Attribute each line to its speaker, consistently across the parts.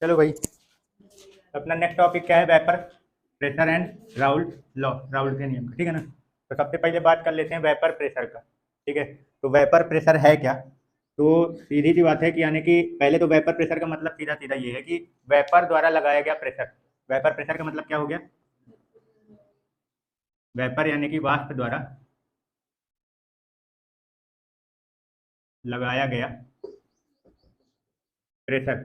Speaker 1: चलो भाई, अपना नेक्स्ट टॉपिक क्या है? Vapour pressure and Raoult law, Raoult के नियम का। ठीक है ना। तो सबसे पहले बात कर लेते हैं वेपर प्रेशर का। ठीक है। तो वेपर प्रेशर है क्या? तो सीधी सी बात है कि यानी कि पहले तो वेपर प्रेशर का मतलब सीधा सीधा ये है कि वेपर द्वारा लगाया गया प्रेशर। वेपर प्रेशर का मतलब क्या हो गया? वेपर यानी कि वाष्प द्वारा लगाया गया प्रेशर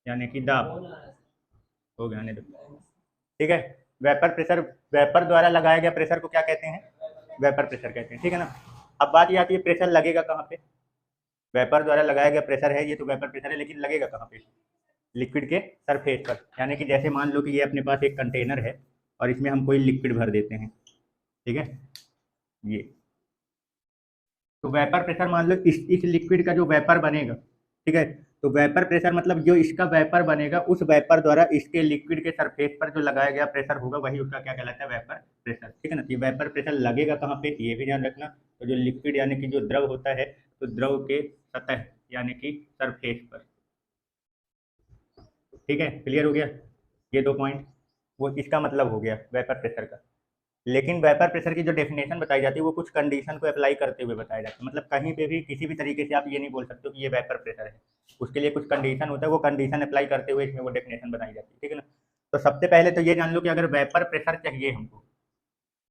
Speaker 1: यानी कि दाब। हो गया, आने दो। ठीक है। वेपर प्रेशर, वेपर द्वारा लगाया गया प्रेशर को क्या कहते हैं? वेपर प्रेशर कहते हैं। ठीक है ना। अब बात ये आती है प्रेशर लगेगा कहाँ पे? वेपर द्वारा लगाया गया प्रेशर है, ये तो वेपर प्रेशर है, लेकिन लगेगा कहाँ पे? लिक्विड के सरफेस पर। यानी कि जैसे मान लो कि ये अपने पास एक कंटेनर है और इसमें हम कोई लिक्विड भर देते हैं। ठीक है। ये तो वेपर प्रेशर मान लो इस लिक्विड का जो वेपर बनेगा। ठीक है। तो वेपर प्रेशर मतलब जो इसका वेपर बनेगा, उस वेपर द्वारा इसके लिक्विड के सरफेस पर जो लगाया गया प्रेशर होगा, वही उसका क्या कहलाता है? Vapour pressure. ठीक है ना। ये वेपर प्रेशर लगेगा कहाँ पे, ये भी ध्यान रखना। तो जो लिक्विड यानी कि जो द्रव होता है, तो द्रव के सतह यानी कि सरफेस पर। ठीक है, क्लियर हो गया ये दो पॉइंट? वो इसका मतलब हो गया वेपर प्रेशर का। लेकिन वेपर प्रेशर की जो डेफिनेशन बताई जाती है, वो कुछ कंडीशन को अप्लाई करते हुए बताया जाता है। मतलब कहीं पे भी किसी भी तरीके से आप ये नहीं बोल सकते हो कि ये वेपर प्रेशर है। उसके लिए कुछ कंडीशन होता है, वो कंडीशन अप्लाई करते हुए इसमें वो डेफिनेशन बनाई जाती है। ठीक है ना। तो सबसे पहले तो ये जान लो कि अगर वेपर प्रेशर चाहिए हमको,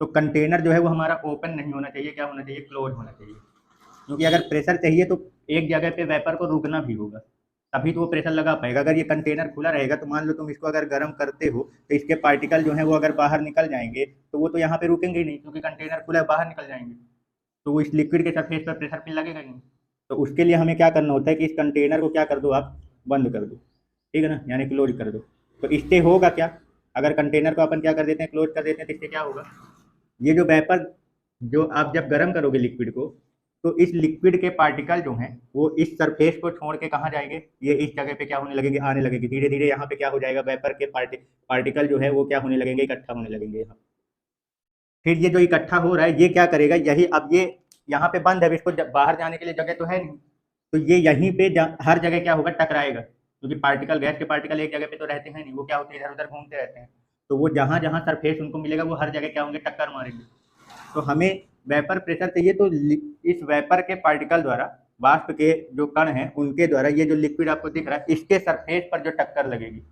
Speaker 1: तो कंटेनर जो है वो हमारा ओपन नहीं होना चाहिए, क्या होना चाहिए? क्लोज होना चाहिए। क्योंकि अगर प्रेशर चाहिए तो एक जगह पे वेपर को रुकना भी होगा, तभी तो वो प्रेशर लगा पाएगा। अगर ये कंटेनर खुला रहेगा तो मान लो तुम इसको अगर गर्म करते हो, तो इसके पार्टिकल जो है वो अगर बाहर निकल जाएंगे, तो वो तो यहाँ पे रुकेंगे ही नहीं, क्योंकि कंटेनर खुला है, बाहर निकल जाएंगे। तो वो इस लिक्विड के सरफेस पर प्रेशर फिर लगेगा ही नहीं। तो उसके लिए हमें क्या करना होता है कि इस कंटेनर को क्या कर दो आप? बंद कर दो। ठीक है ना, यानी क्लोज कर दो। तो इससे होगा क्या? अगर कंटेनर को अपन क्या कर देते हैं? क्लोज कर देते हैं, तो इससे क्या होगा? ये जो वेपर, जो आप जब गर्म करोगे लिक्विड को, तो इस लिक्विड के पार्टिकल जो हैं वो इस सरफेस को छोड़ के कहाँ जाएंगे? ये इस जगह पे क्या होने लगेंगे? आने लगेंगे। धीरे धीरे यहाँ पे क्या हो जाएगा? वेपर के पार्टिकल जो है वो क्या होने लगेंगे? इकट्ठा होने लगेंगे यहाँ। फिर ये जो इकट्ठा हो रहा है, ये क्या करेगा? यही अब ये यहाँ पे बंद है, अब इसको बाहर जाने के लिए जगह तो है नहीं। तो ये यहीं पे हर जगह क्या होगा? टकराएगा, क्योंकि पार्टिकल, गैस के पार्टिकल एक जगह पे तो रहते हैं नहीं, वो क्या होते हैं? इधर उधर घूमते रहते हैं। तो वो जहाँ जहाँ सरफेस उनको मिलेगा, वो हर जगह क्या होंगे? टक्कर मारेंगे। तो हमें वेपर प्रेशर चाहिए, तो इस वेपर के पार्टिकल द्वारा, वाष्प के जो कण हैं उनके द्वारा, ये जो लिक्विड आपको दिख रहा है, इसके सरफेस पर जो टक्कर लगेगी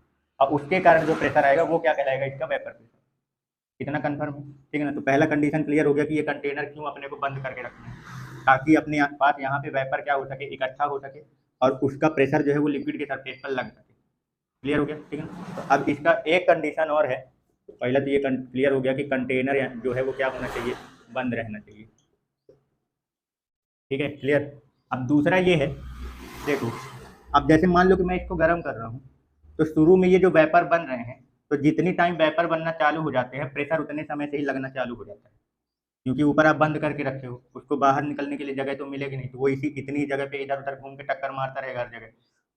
Speaker 1: और उसके कारण जो प्रेशर आएगा, वो क्या कहलाएगा? इसका वेपर प्रेशर। इतना कंफर्म है? ठीक है ना। तो पहला कंडीशन क्लियर हो गया कि ये कंटेनर क्यों अपने को बंद करके रखना है, ताकि अपने पास यहाँ पे वेपर क्या हो सके? इकट्ठा हो सके, और उसका प्रेशर जो है वो लिक्विड के सरफेस पर लग सके। क्लियर हो गया? ठीक है ना। तो अब इसका एक कंडीशन और है। पहला तो ये क्लियर हो गया कि कंटेनर जो है वो क्या होना चाहिए? बंद रहना चाहिए। ठीक है, क्लियर। अब दूसरा ये है, देखो, अब जैसे मान लो कि मैं इसको गर्म कर रहा हूँ, तो शुरू में ये जो वेपर बन रहे हैं, तो जितनी टाइम वेपर बनना चालू हो जाते हैं, प्रेशर उतने समय से ही लगना चालू हो जाता है। क्योंकि ऊपर आप बंद करके रखे हो, उसको बाहर निकलने के लिए जगह तो मिलेगी नहीं, तो वो इसी इतनी जगह पे इधर उधर घूम के टक्कर मारता रहेगा हर जगह।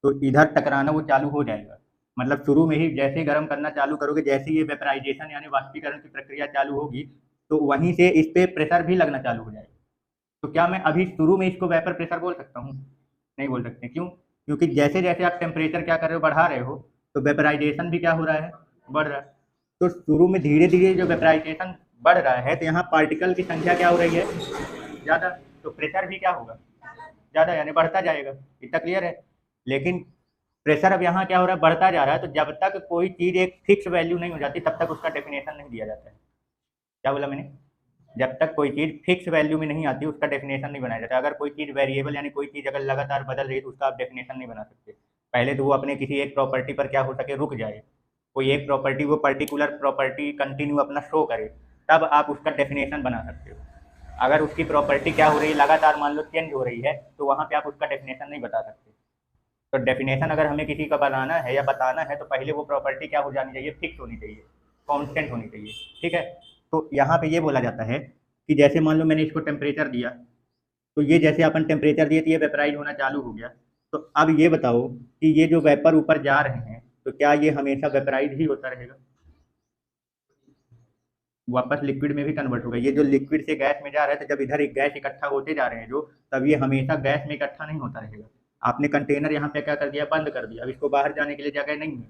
Speaker 1: तो इधर टकराना वो चालू हो जाएगा। मतलब शुरू में ही जैसे ही गर्म करना चालू करोगे, जैसे ही ये वेपराइजेशन यानी वाष्पीकरण की प्रक्रिया चालू होगी, तो वहीं से इस पे प्रेशर भी लगना चालू हो जाएगा। तो क्या मैं अभी शुरू में इसको वेपर प्रेशर बोल सकता हूँ? नहीं बोल सकते। क्यों? क्योंकि जैसे जैसे आप टेम्परेचर क्या कर रहे हो? बढ़ा रहे हो, तो वेपराइजेशन भी क्या हो रहा है? बढ़ रहा है। तो शुरू में धीरे धीरे जो वेपराइजेशन बढ़ रहा है, तो यहाँ पार्टिकल की संख्या क्या हो रही है? ज़्यादा। तो प्रेशर भी क्या होगा? ज़्यादा, यानी बढ़ता जाएगा। इतना क्लियर है? लेकिन प्रेशर अब यहाँ क्या हो रहा है? बढ़ता जा रहा है। तो जब तक कोई चीज़ एक फिक्स वैल्यू नहीं हो जाती, तब तक उसका डेफिनेशन नहीं दिया जाता है। क्या बोला मैंने? जब तक कोई चीज़ फिक्स वैल्यू में नहीं आती, उसका डेफिनेशन नहीं बनाया जाता। अगर कोई चीज़ वेरिएबल यानी कोई चीज़ अगर लगातार बदल रही है, तो उसका आप डेफिनेशन नहीं बना सकते। पहले तो वो अपने किसी एक प्रॉपर्टी पर क्या हो सके? रुक जाए। कोई एक प्रॉपर्टी, वो पर्टिकुलर प्रॉपर्टी कंटिन्यू अपना शो करे, तब आप उसका डेफिनेशन बना सकते हो। अगर उसकी प्रॉपर्टी क्या हो रही है? लगातार मान लो चेंज हो रही है, तो वहाँ पे आप उसका डेफिनेशन नहीं बता सकते। तो डेफिनेशन अगर हमें किसी का बनाना है या बताना है, तो पहले वो प्रॉपर्टी क्या हो जानी चाहिए? फिक्स होनी चाहिए, कांस्टेंट होनी चाहिए। ठीक है। तो यहाँ पे ये बोला जाता है कि जैसे मान लो मैंने इसको टेम्परेचर दिया, तो ये जैसे अपन टेम्परेचर दिए, तो ये वेपराइज होना चालू हो गया। तो अब ये बताओ कि ये जो वेपर ऊपर जा रहे हैं, तो क्या ये हमेशा वेपराइज ही होता रहेगा? वापस लिक्विड में भी कन्वर्ट होगा। ये जो लिक्विड से गैस में जा रहा है, तो जब इधर एक गैस इकट्ठा होते जा रहे हैं जो, तब ये हमेशा गैस में इकट्ठा नहीं होता रहेगा। आपने कंटेनर यहाँ पे क्या कर दिया, बंद कर दिया, अब इसको बाहर जाने के लिए जगह नहीं है।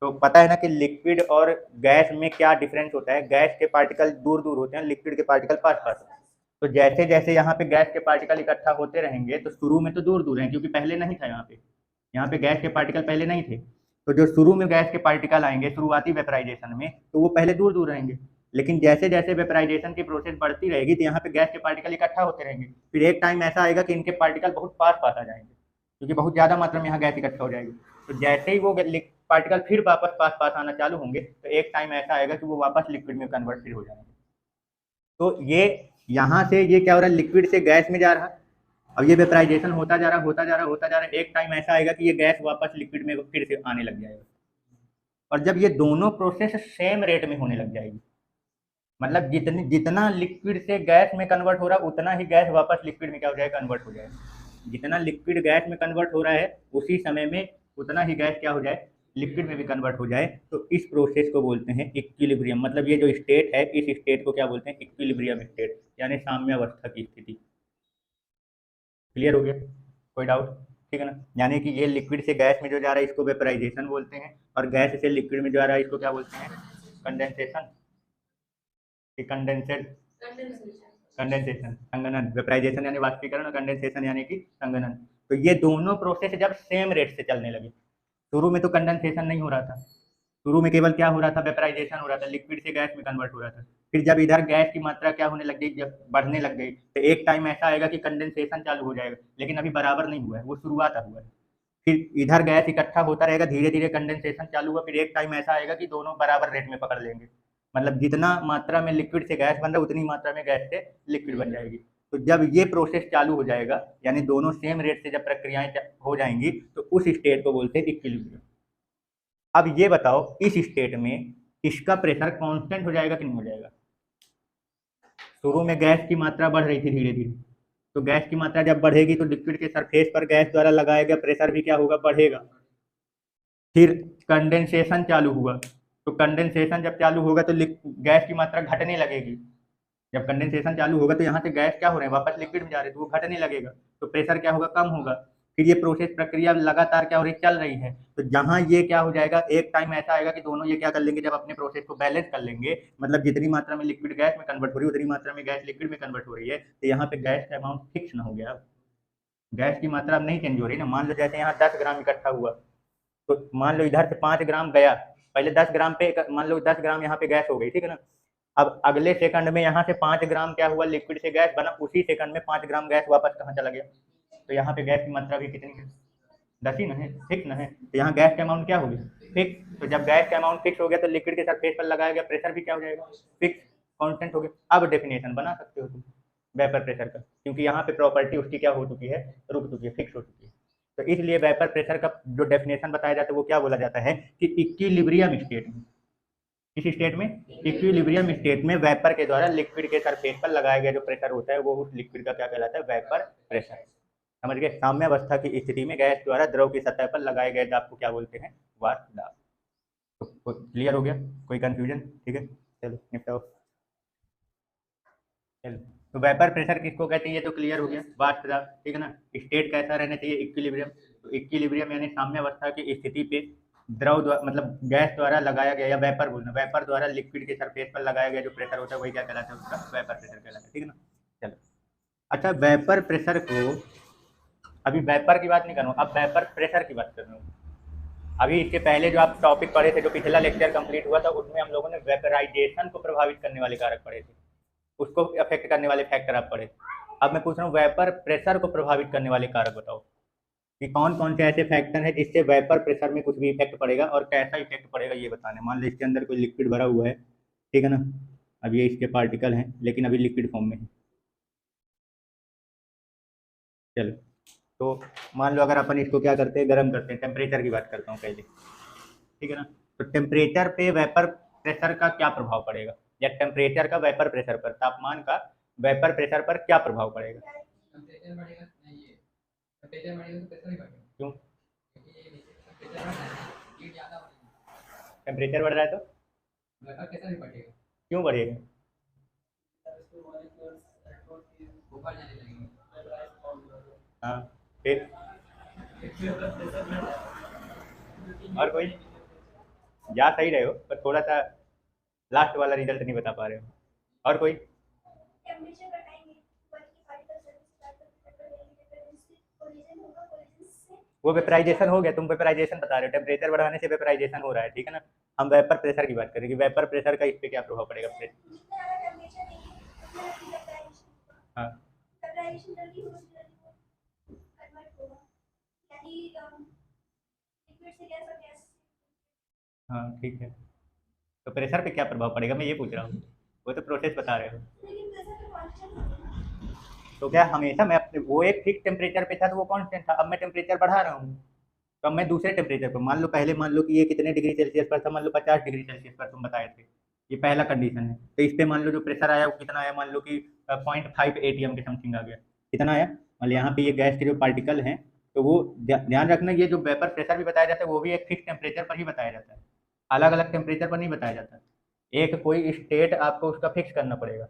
Speaker 1: तो पता है ना कि लिक्विड और गैस में क्या डिफरेंस होता है, गैस के पार्टिकल दूर दूर होते हैं, लिक्विड के पार्टिकल पास पास होते हैं। तो जैसे जैसे यहाँ पे गैस के पार्टिकल इकट्ठा होते रहेंगे तो शुरू में तो दूर दूर हैं क्योंकि पहले नहीं था यहाँ पे गैस के पार्टिकल पहले नहीं थे। तो जो शुरू में गैस के पार्टिकल आएंगे शुरुआती वेपराइजेशन में, तो वो पहले दूर दूर रहेंगे, लेकिन जैसे जैसे वेपराइजेशन की प्रोसेस बढ़ती रहेगी तो यहाँ पे गैस के पार्टिकल इकट्ठा होते रहेंगे, फिर एक टाइम ऐसा आएगा कि इनके पार्टिकल बहुत पास पास आ जाएंगे क्योंकि बहुत ज़्यादा मात्रा में यहाँ गैस इकट्ठा हो जाएगी। तो जैसे ही वो पार्टिकल फिर वापस पास पास आना चालू होंगे तो एक टाइम ऐसा आएगा कि वो वापस लिक्विड में कन्वर्ट फिर हो जाएंगे। तो ये यहाँ से ये क्या हो रहा है, लिक्विड से गैस में जा रहा है। अब ये वेपराइजेशन होता जा रहा होता जा रहा होता जा रहा, एक टाइम ऐसा आएगा कि ये गैस वापस लिक्विड में फिर से आने लग जाएगा। और जब ये दोनों प्रोसेस सेम रेट में होने लग जाएगी, मतलब जितनी जितना लिक्विड से गैस में कन्वर्ट हो रहा है उतना ही गैस वापस लिक्विड में क्या हो जाएगा, कन्वर्ट हो जाएगा। जितना लिक्विड गैस में कन्वर्ट हो रहा है उसी समय में उतना ही गैस क्या हो जाए, लिक्विड में भी कन्वर्ट हो जाए। तो इस प्रोसेस को बोलते हैं इक्विलिब्रियम। मतलब ये जो स्टेट है इस स्टेट को क्या बोलते हैं, इक्विलिब्रियम स्टेट, यानी साम्यावस्था की स्थिति। क्लियर हो गया, कोई डाउट? ठीक है ना। यानी कि ये लिक्विड से गैस में जो जा रहा है इसको वेपराइजेशन बोलते हैं, और गैस से लिक्विड में जो आ रहा है इसको क्या बोलते हैं, कंडेंसेशन। कंडेंसेट कंडेंसेशन संघनन, वेपराइजेशन यानी वाष्पीकरण और कंडेंसेशन यानी कि संघनन। तो ये दोनों प्रोसेस जब सेम रेट से चलने लगे, शुरू में तो कंडेंसेशन नहीं हो रहा था, शुरू में केवल क्या हो रहा था, वेपराइजेशन हो रहा था, लिक्विड से गैस में कन्वर्ट हो रहा था। फिर जब इधर गैस की मात्रा क्या होने लग गई, जब बढ़ने लग गई, तो एक टाइम ऐसा आएगा कि कंडेंसेशन चालू हो जाएगा, लेकिन अभी बराबर नहीं हुआ है, वो शुरुआत हुआ है। फिर इधर गैस इकट्ठा होता रहेगा, धीरे धीरे कंडेंसेशन चालू हुआ, फिर एक टाइम ऐसा आएगा कि दोनों बराबर रेट में पकड़ लेंगे। मतलब जितना मात्रा में लिक्विड से गैस बन रहा है उतनी मात्रा में गैस से लिक्विड बन जाएगी। तो जब ये प्रोसेस चालू हो जाएगा, यानी दोनों सेम रेट से जब प्रक्रियाएं हो जाएंगी, तो उस स्टेट को बोलते हैं इक्विलिब्रियम। अब ये बताओ इस स्टेट में इसका प्रेशर कांस्टेंट हो जाएगा कि नहीं हो जाएगा। शुरू में गैस की मात्रा बढ़ रही थी धीरे धीरे, तो गैस की मात्रा जब बढ़ेगी तो लिक्विड के सरफेस पर गैस द्वारा लगाया गया प्रेशर भी क्या होगा, बढ़ेगा। फिर कंडेंसेशन चालू हुआ, तो कंडेंसेशन जब चालू होगा तो गैस की मात्रा घटने लगेगी। जब कंडेंसेशन चालू होगा तो यहाँ से गैस क्या हो रहे हैं, वापस लिक्विड में जा रहे हैं, तो वो घटने लगेगा, तो प्रेशर क्या होगा, कम होगा। फिर ये प्रोसेस प्रक्रिया लगातार क्या हो रही, चल रही है। तो जहाँ ये क्या हो जाएगा, एक टाइम ऐसा आएगा कि दोनों ये क्या कर लेंगे, जब अपने प्रोसेस को बैलेंस कर लेंगे, मतलब जितनी मात्रा में लिक्विड गैस में कन्वर्ट हो रही है उतनी मात्रा में गैस लिक्विड में कन्वर्ट हो रही है, तो यहाँ पे गैस का अमाउंट फिक्स ना हो गया। गैस की मात्रा अब नहीं चेंज हो रही ना। मान लो जैसे यहाँ 10 ग्राम इकट्ठा हुआ, तो मान लो इधर से 5 ग्राम गया, पहले 10 ग्राम पे मान लो 10 ग्राम यहाँ पे गैस हो गई, ठीक है ना। अब अगले सेकंड में यहाँ से 5 ग्राम क्या हुआ, लिक्विड से गैस बना, उसी सेकंड में 5 ग्राम गैस वापस कहाँ चला गया। तो यहाँ पे गैस की मात्रा भी कितनी है, 10 ही ना है, फिक्स ना है। तो यहाँ गैस का अमाउंट क्या हो गया, फिक्स। तो जब गैस का अमाउंट फिक्स हो गया तो लिक्विड के सरफेस पर लगाया गया प्रेशर भी क्या हो जाएगा, फिक्स, कांस्टेंट हो गया। अब डेफिनेशन बना सकते हो तुम वेपर प्रेशर का, क्योंकि यहाँ पे प्रॉपर्टी उसकी क्या हो चुकी है, रुक चुकी है, फिक्स हो चुकी है। तो इसलिए वेपर प्रेशर का जो डेफिनेशन बताया जाता है वो क्या बोला जाता है कि इक्विलिब्रियम स्टेट में, इस स्टेट में, इक्विलिब्रियम स्टेट में वेपर के द्वारा लिक्विड के सरफेस पर लगाया गया जो प्रेशर होता है वो उस लिक्विड का क्या कहलाता है, वेपर प्रेशर। समझ गए। साम्यावस्था की स्थिति में गैस द्वारा द्रव की सतह पर लगाए गए दाब को क्या बोलते हैं, वाष्प दाब। तो क्लियर हो गया, कोई कंफ्यूजन? ठीक है, चलो निपटाओ। चलो, तो वेपर प्रेशर किसको कहते हैं, ये तो क्लियर हो गया, वाष्प दाब, ठीक है ना। स्टेट कैसा रहना चाहिए, इक्विलिब्रियम। तो इक्विलिब्रियम यानी साम्यावस्था की स्थिति पे द्रव द्वारा, मतलब गैस द्वारा लगाया गया, या वेपर बोलना, वेपर द्वारा लिक्विड के सरफेस पर लगाया गया जो प्रेशर होता है वही क्या कहलाता है, उसका वेपर प्रेशर कहलाता है, ठीक है ना। चलो, अच्छा वेपर प्रेशर को, अभी वेपर की बात नहीं कर रहा हूँ, अब वेपर प्रेशर की बात कर रहा हूँ। अभी इसके पहले जो आप टॉपिक पढ़े थे, जो पिछला लेक्चर कंप्लीट हुआ था, उसमें हम लोगों ने वेपराइजेशन को प्रभावित करने वाले कारक पढ़े थे, उसको अफेक्ट करने वाले फैक्टर आप पढ़े। अब मैं पूछ रहा हूँ वेपर प्रेशर को प्रभावित करने वाले कारक बताओ कि कौन कौन से ऐसे फैक्टर हैं जिससे वेपर प्रेशर में कुछ भी इफेक्ट पड़ेगा, और कैसा इफेक्ट पड़ेगा ये बताने। मान लो इसके अंदर कोई लिक्विड भरा हुआ है, ठीक है ना, अब ये इसके पार्टिकल हैं लेकिन अभी लिक्विड फॉर्म में है। चलो, तो मान लो अगर अपन इसको क्या करते हैं, गर्म करते हैं, टेम्परेचर की बात करता हूँ पहले, ठीक है ना। तो टेम्परेचर पे वेपर प्रेशर का क्या प्रभाव पड़ेगा, या टेम्परेचर का वेपर प्रेशर पर, तापमान का वेपर प्रेशर पर क्या प्रभाव पड़ेगा। टेम्परेचर बढ़ेगा, नहीं ये टेम्परेचर बढ़ेगा तो प्रेशर भी बढ़ेगा। क्यों, टेम्परेचर बढ़ रहा है तो वेपर प्रेशर भी बढ़ेगा। क्यों बढ़ेगा, ऊपर जाने लगेगा। हाँ, फिर और कोई? जा सही रहे हो पर थोड़ा सा लास्ट वाला रिजल्ट नहीं बता पा रहे हो। और कोई? वो वेपराइजेशन हो गया, तुम वेपराइजेशन बता रहे हो, टेम्परेचर बढ़ाने से वेपराइजेशन हो रहा है, ठीक है ना। हम वेपर प्रेशर की बात करें कि वेपर प्रेशर का इस पे क्या प्रभाव पड़ेगा हाँ हाँ ठीक है, तो प्रेशर पे क्या प्रभाव पड़ेगा मैं ये पूछ रहा हूँ, वो तो प्रोसेस बता रहे हो। तो क्या हमेशा मैं अपने वो एक फिक्स टेम्परेचर पे था तो वो कांस्टेंट था, अब मैं टेम्परेचर बढ़ा रहा हूँ तो अब मैं दूसरे टेम्परेचर पर, मान लो पहले मान लो कि ये कितने डिग्री सेल्सियस पर था, मान लो 50 डिग्री सेल्सियस पर तुम बताए थे, ये पहला कंडीशन है। तो इस पे मान लो जो प्रेशर आया वो कितना आया, मान लो कि 0.5 ATM के समथिंग आ गया, कितना आया, मान लो यहाँ पे ये गैस के जो पार्टिकल हैं, तो वो ध्यान रखना ये जो वेपर प्रेशर भी बताया जाता है वो भी एक फिक्स टेम्परेचर पर ही बताया जाता है, अलग अलग टेम्परेचर पर नहीं बताया जाता। एक कोई स्टेट आपको उसका फिक्स करना पड़ेगा।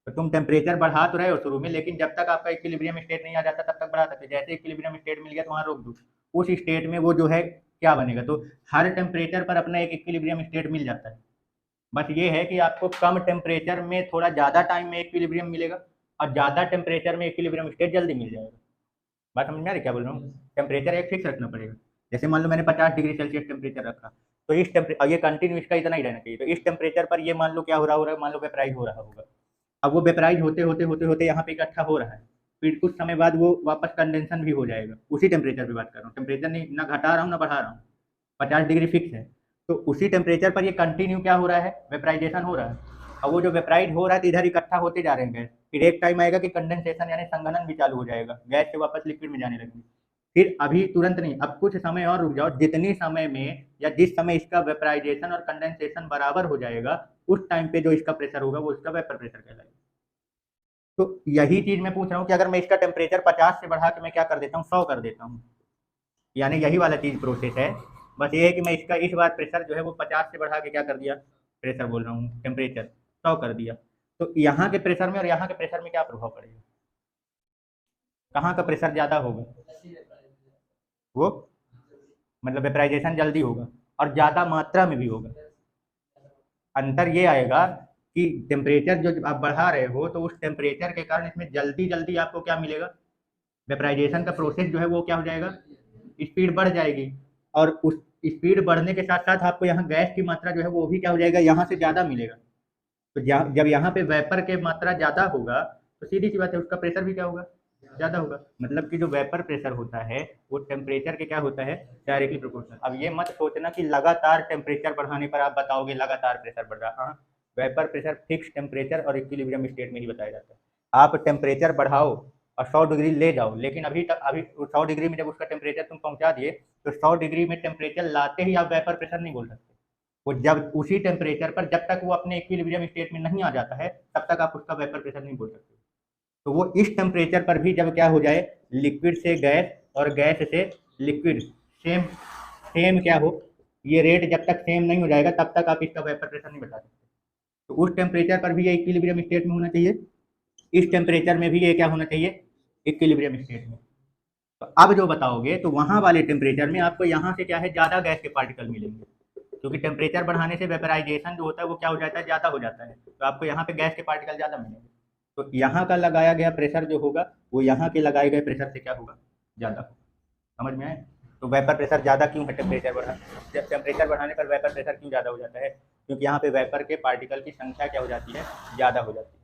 Speaker 1: तो तुम टेम्परेचर बढ़ा तो रहे हो शुरू में, लेकिन जब तक आपका इक्विलिब्रियम स्टेट नहीं आ जाता तब तक बढ़ा सकते, जैसे इक्विलिब्रियम स्टेट मिल गया तो वहाँ रोक दो, उस स्टेट में वो जो है क्या बनेगा, तो हर टेम्परेचर पर अपना एक इक्विलिब्रियम स्टेट मिल जाता है। बस ये है कि आपको कम टेम्परेचर में थोड़ा ज़्यादा टाइम में इक्विलिब्रियम मिलेगा और ज़्यादा टेम्परेचर में इक्विलिब्रियम स्टेट जल्दी मिल जाएगा। बात समझ में आ रही क्या बोल रहा हूँ, टेम्परेचर एक फिक्स रखना पड़ेगा। जैसे मान लो मैंने 50 डिग्री सेल्सियस टेम्परेचर रखा, तो इस टेम्परेचर ये कंटिन्यू इसका इतना ही रहना चाहिए, तो इस टेम्परेचर पर ये मान लो क्या हो रहा है, मान लो वेपराइज हो रहा होगा। अब वो वेपराइज होते होते होते होते यहाँ पे इकट्ठा हो रहा है, फिर कुछ समय बाद वो वापस कंडेंसन भी हो जाएगा, उसी टेम्परेचर पे बात कर रहा हूँ, टेम्परेचर नहीं ना घटा रहा हूँ ना बढ़ा रहा हूँ, 50 डिग्री फिक्स है। तो उसी टेम्परेचर पर ये कंटिन्यू क्या हो रहा है, वेपराइजेशन हो रहा है। अब वो जो वेपराइज हो रहा है तो इधर इकट्ठा होते जा रहे हैं गैस, फिर एक टाइम आएगा कि कंडेंसेशन यानी संघनन भी चालू हो जाएगा, गैस से वापस लिक्विड में जाने लगेगी। फिर अभी तुरंत नहीं, अब कुछ समय और रुक जाओ, जितनी समय में या जिस समय इसका वेपराइजेशन और कंडेंसेशन बराबर हो जाएगा उस टाइम पे जो इसका प्रेशर होगा वो इसका वेपर प्रेशर कहलाएगा। तो यही चीज मैं पूछ रहा हूँ कि अगर मैं इसका टेम्परेचर 50 से बढ़ा के मैं क्या कर देता हूँ 100 कर देता हूँ, यानी यही वाला चीज प्रोसेस है। बस ये है कि मैं इसका इस बार प्रेशर जो है वो 50 से बढ़ा के क्या कर दिया, प्रेशर बोल रहा हूँ टेम्परेचर 100 कर दिया। तो यहाँ के प्रेशर में और यहाँ के प्रेशर में क्या प्रभाव पड़ेगा, कहाँ का प्रेशर ज्यादा होगा, वो मतलब वेपराइजेशन जल्दी होगा और ज्यादा मात्रा में भी होगा। अंतर ये आएगा कि टेम्परेचर जो आप बढ़ा रहे हो तो उस टेम्परेचर के कारण इसमें जल्दी जल्दी आपको क्या मिलेगा, वेपराइजेशन का प्रोसेस जो है वो क्या हो जाएगा, स्पीड बढ़ जाएगी। और उस स्पीड बढ़ने के साथ साथ आपको यहाँ गैस की मात्रा जो है वो भी क्या हो जाएगा, यहाँ से ज़्यादा मिलेगा। तो जब यहाँ पे वेपर के मात्रा ज़्यादा होगा तो सीधी सी बात है उसका प्रेशर भी क्या होगा, ज़्यादा होगा। मतलब कि जो वेपर प्रेशर होता है वो टेम्परेचर के क्या होता है, डायरेक्टली प्रोपोर्शनल। अब ये मत सोचना कि लगातार टेम्परेचर बढ़ाने पर आप बताओगे लगातार प्रेशर बढ़ रहा, हाँ वेपर प्रेशर फिक्स टेम्परेचर और इक्विलिब्रियम स्टेट में ही बताया जाता है। आप टेम्परेचर बढ़ाओ और 100 डिग्री ले जाओ, लेकिन अभी 100 डिग्री में जब उसका टेम्परेचर तुम पहुंचा दिए तो 100 डिग्री में टेम्परेचर लाते ही आप वेपर प्रेशर नहीं बोल सकते। वो जब उसी टेम्परेचर पर जब तक वो अपने इक्विलिब्रियम स्टेट में नहीं आ जाता है तब तक आप उसका वेपर प्रेशर नहीं बोल सकते। तो वो इस टेम्परेचर पर भी जब क्या हो जाए, लिक्विड से गैस और गैस से लिक्विड सेम सेम क्या हो, ये रेट जब तक सेम नहीं हो जाएगा तब तक आप इसका वेपर प्रेशर नहीं बता सकते। तो उस टेम्परेचर पर भी ये इक्विलिब्रियम स्टेट में होना चाहिए, इस टेम्परेचर में भी ये क्या होना चाहिए, इक्विलिब्रियम स्टेट में। तो अब जो बताओगे तो वहां वाले टेम्परेचर में आपको यहाँ से क्या है ज़्यादा गैस के पार्टिकल मिलेंगे, क्योंकि टेम्परेचर बढ़ाने से वेपराइजेशन जो होता है वो क्या हो जाता है, ज़्यादा हो जाता है, तो आपको यहाँ पे गैस के पार्टिकल ज़्यादा मिलेंगे। तो यहाँ का लगाया गया प्रेशर जो होगा वो यहाँ के लगाए गए प्रेशर से क्या होगा, ज़्यादा होगा। समझ में आए? तो वेपर प्रेशर ज़्यादा क्यों है टेम्परेचर बढ़ा, जब टेम्परेचर बढ़ाने पर वेपर प्रेशर क्यों ज़्यादा हो जाता है, क्योंकि यहाँ पे वेपर के पार्टिकल की संख्या क्या हो जाती है, ज़्यादा हो जाती है।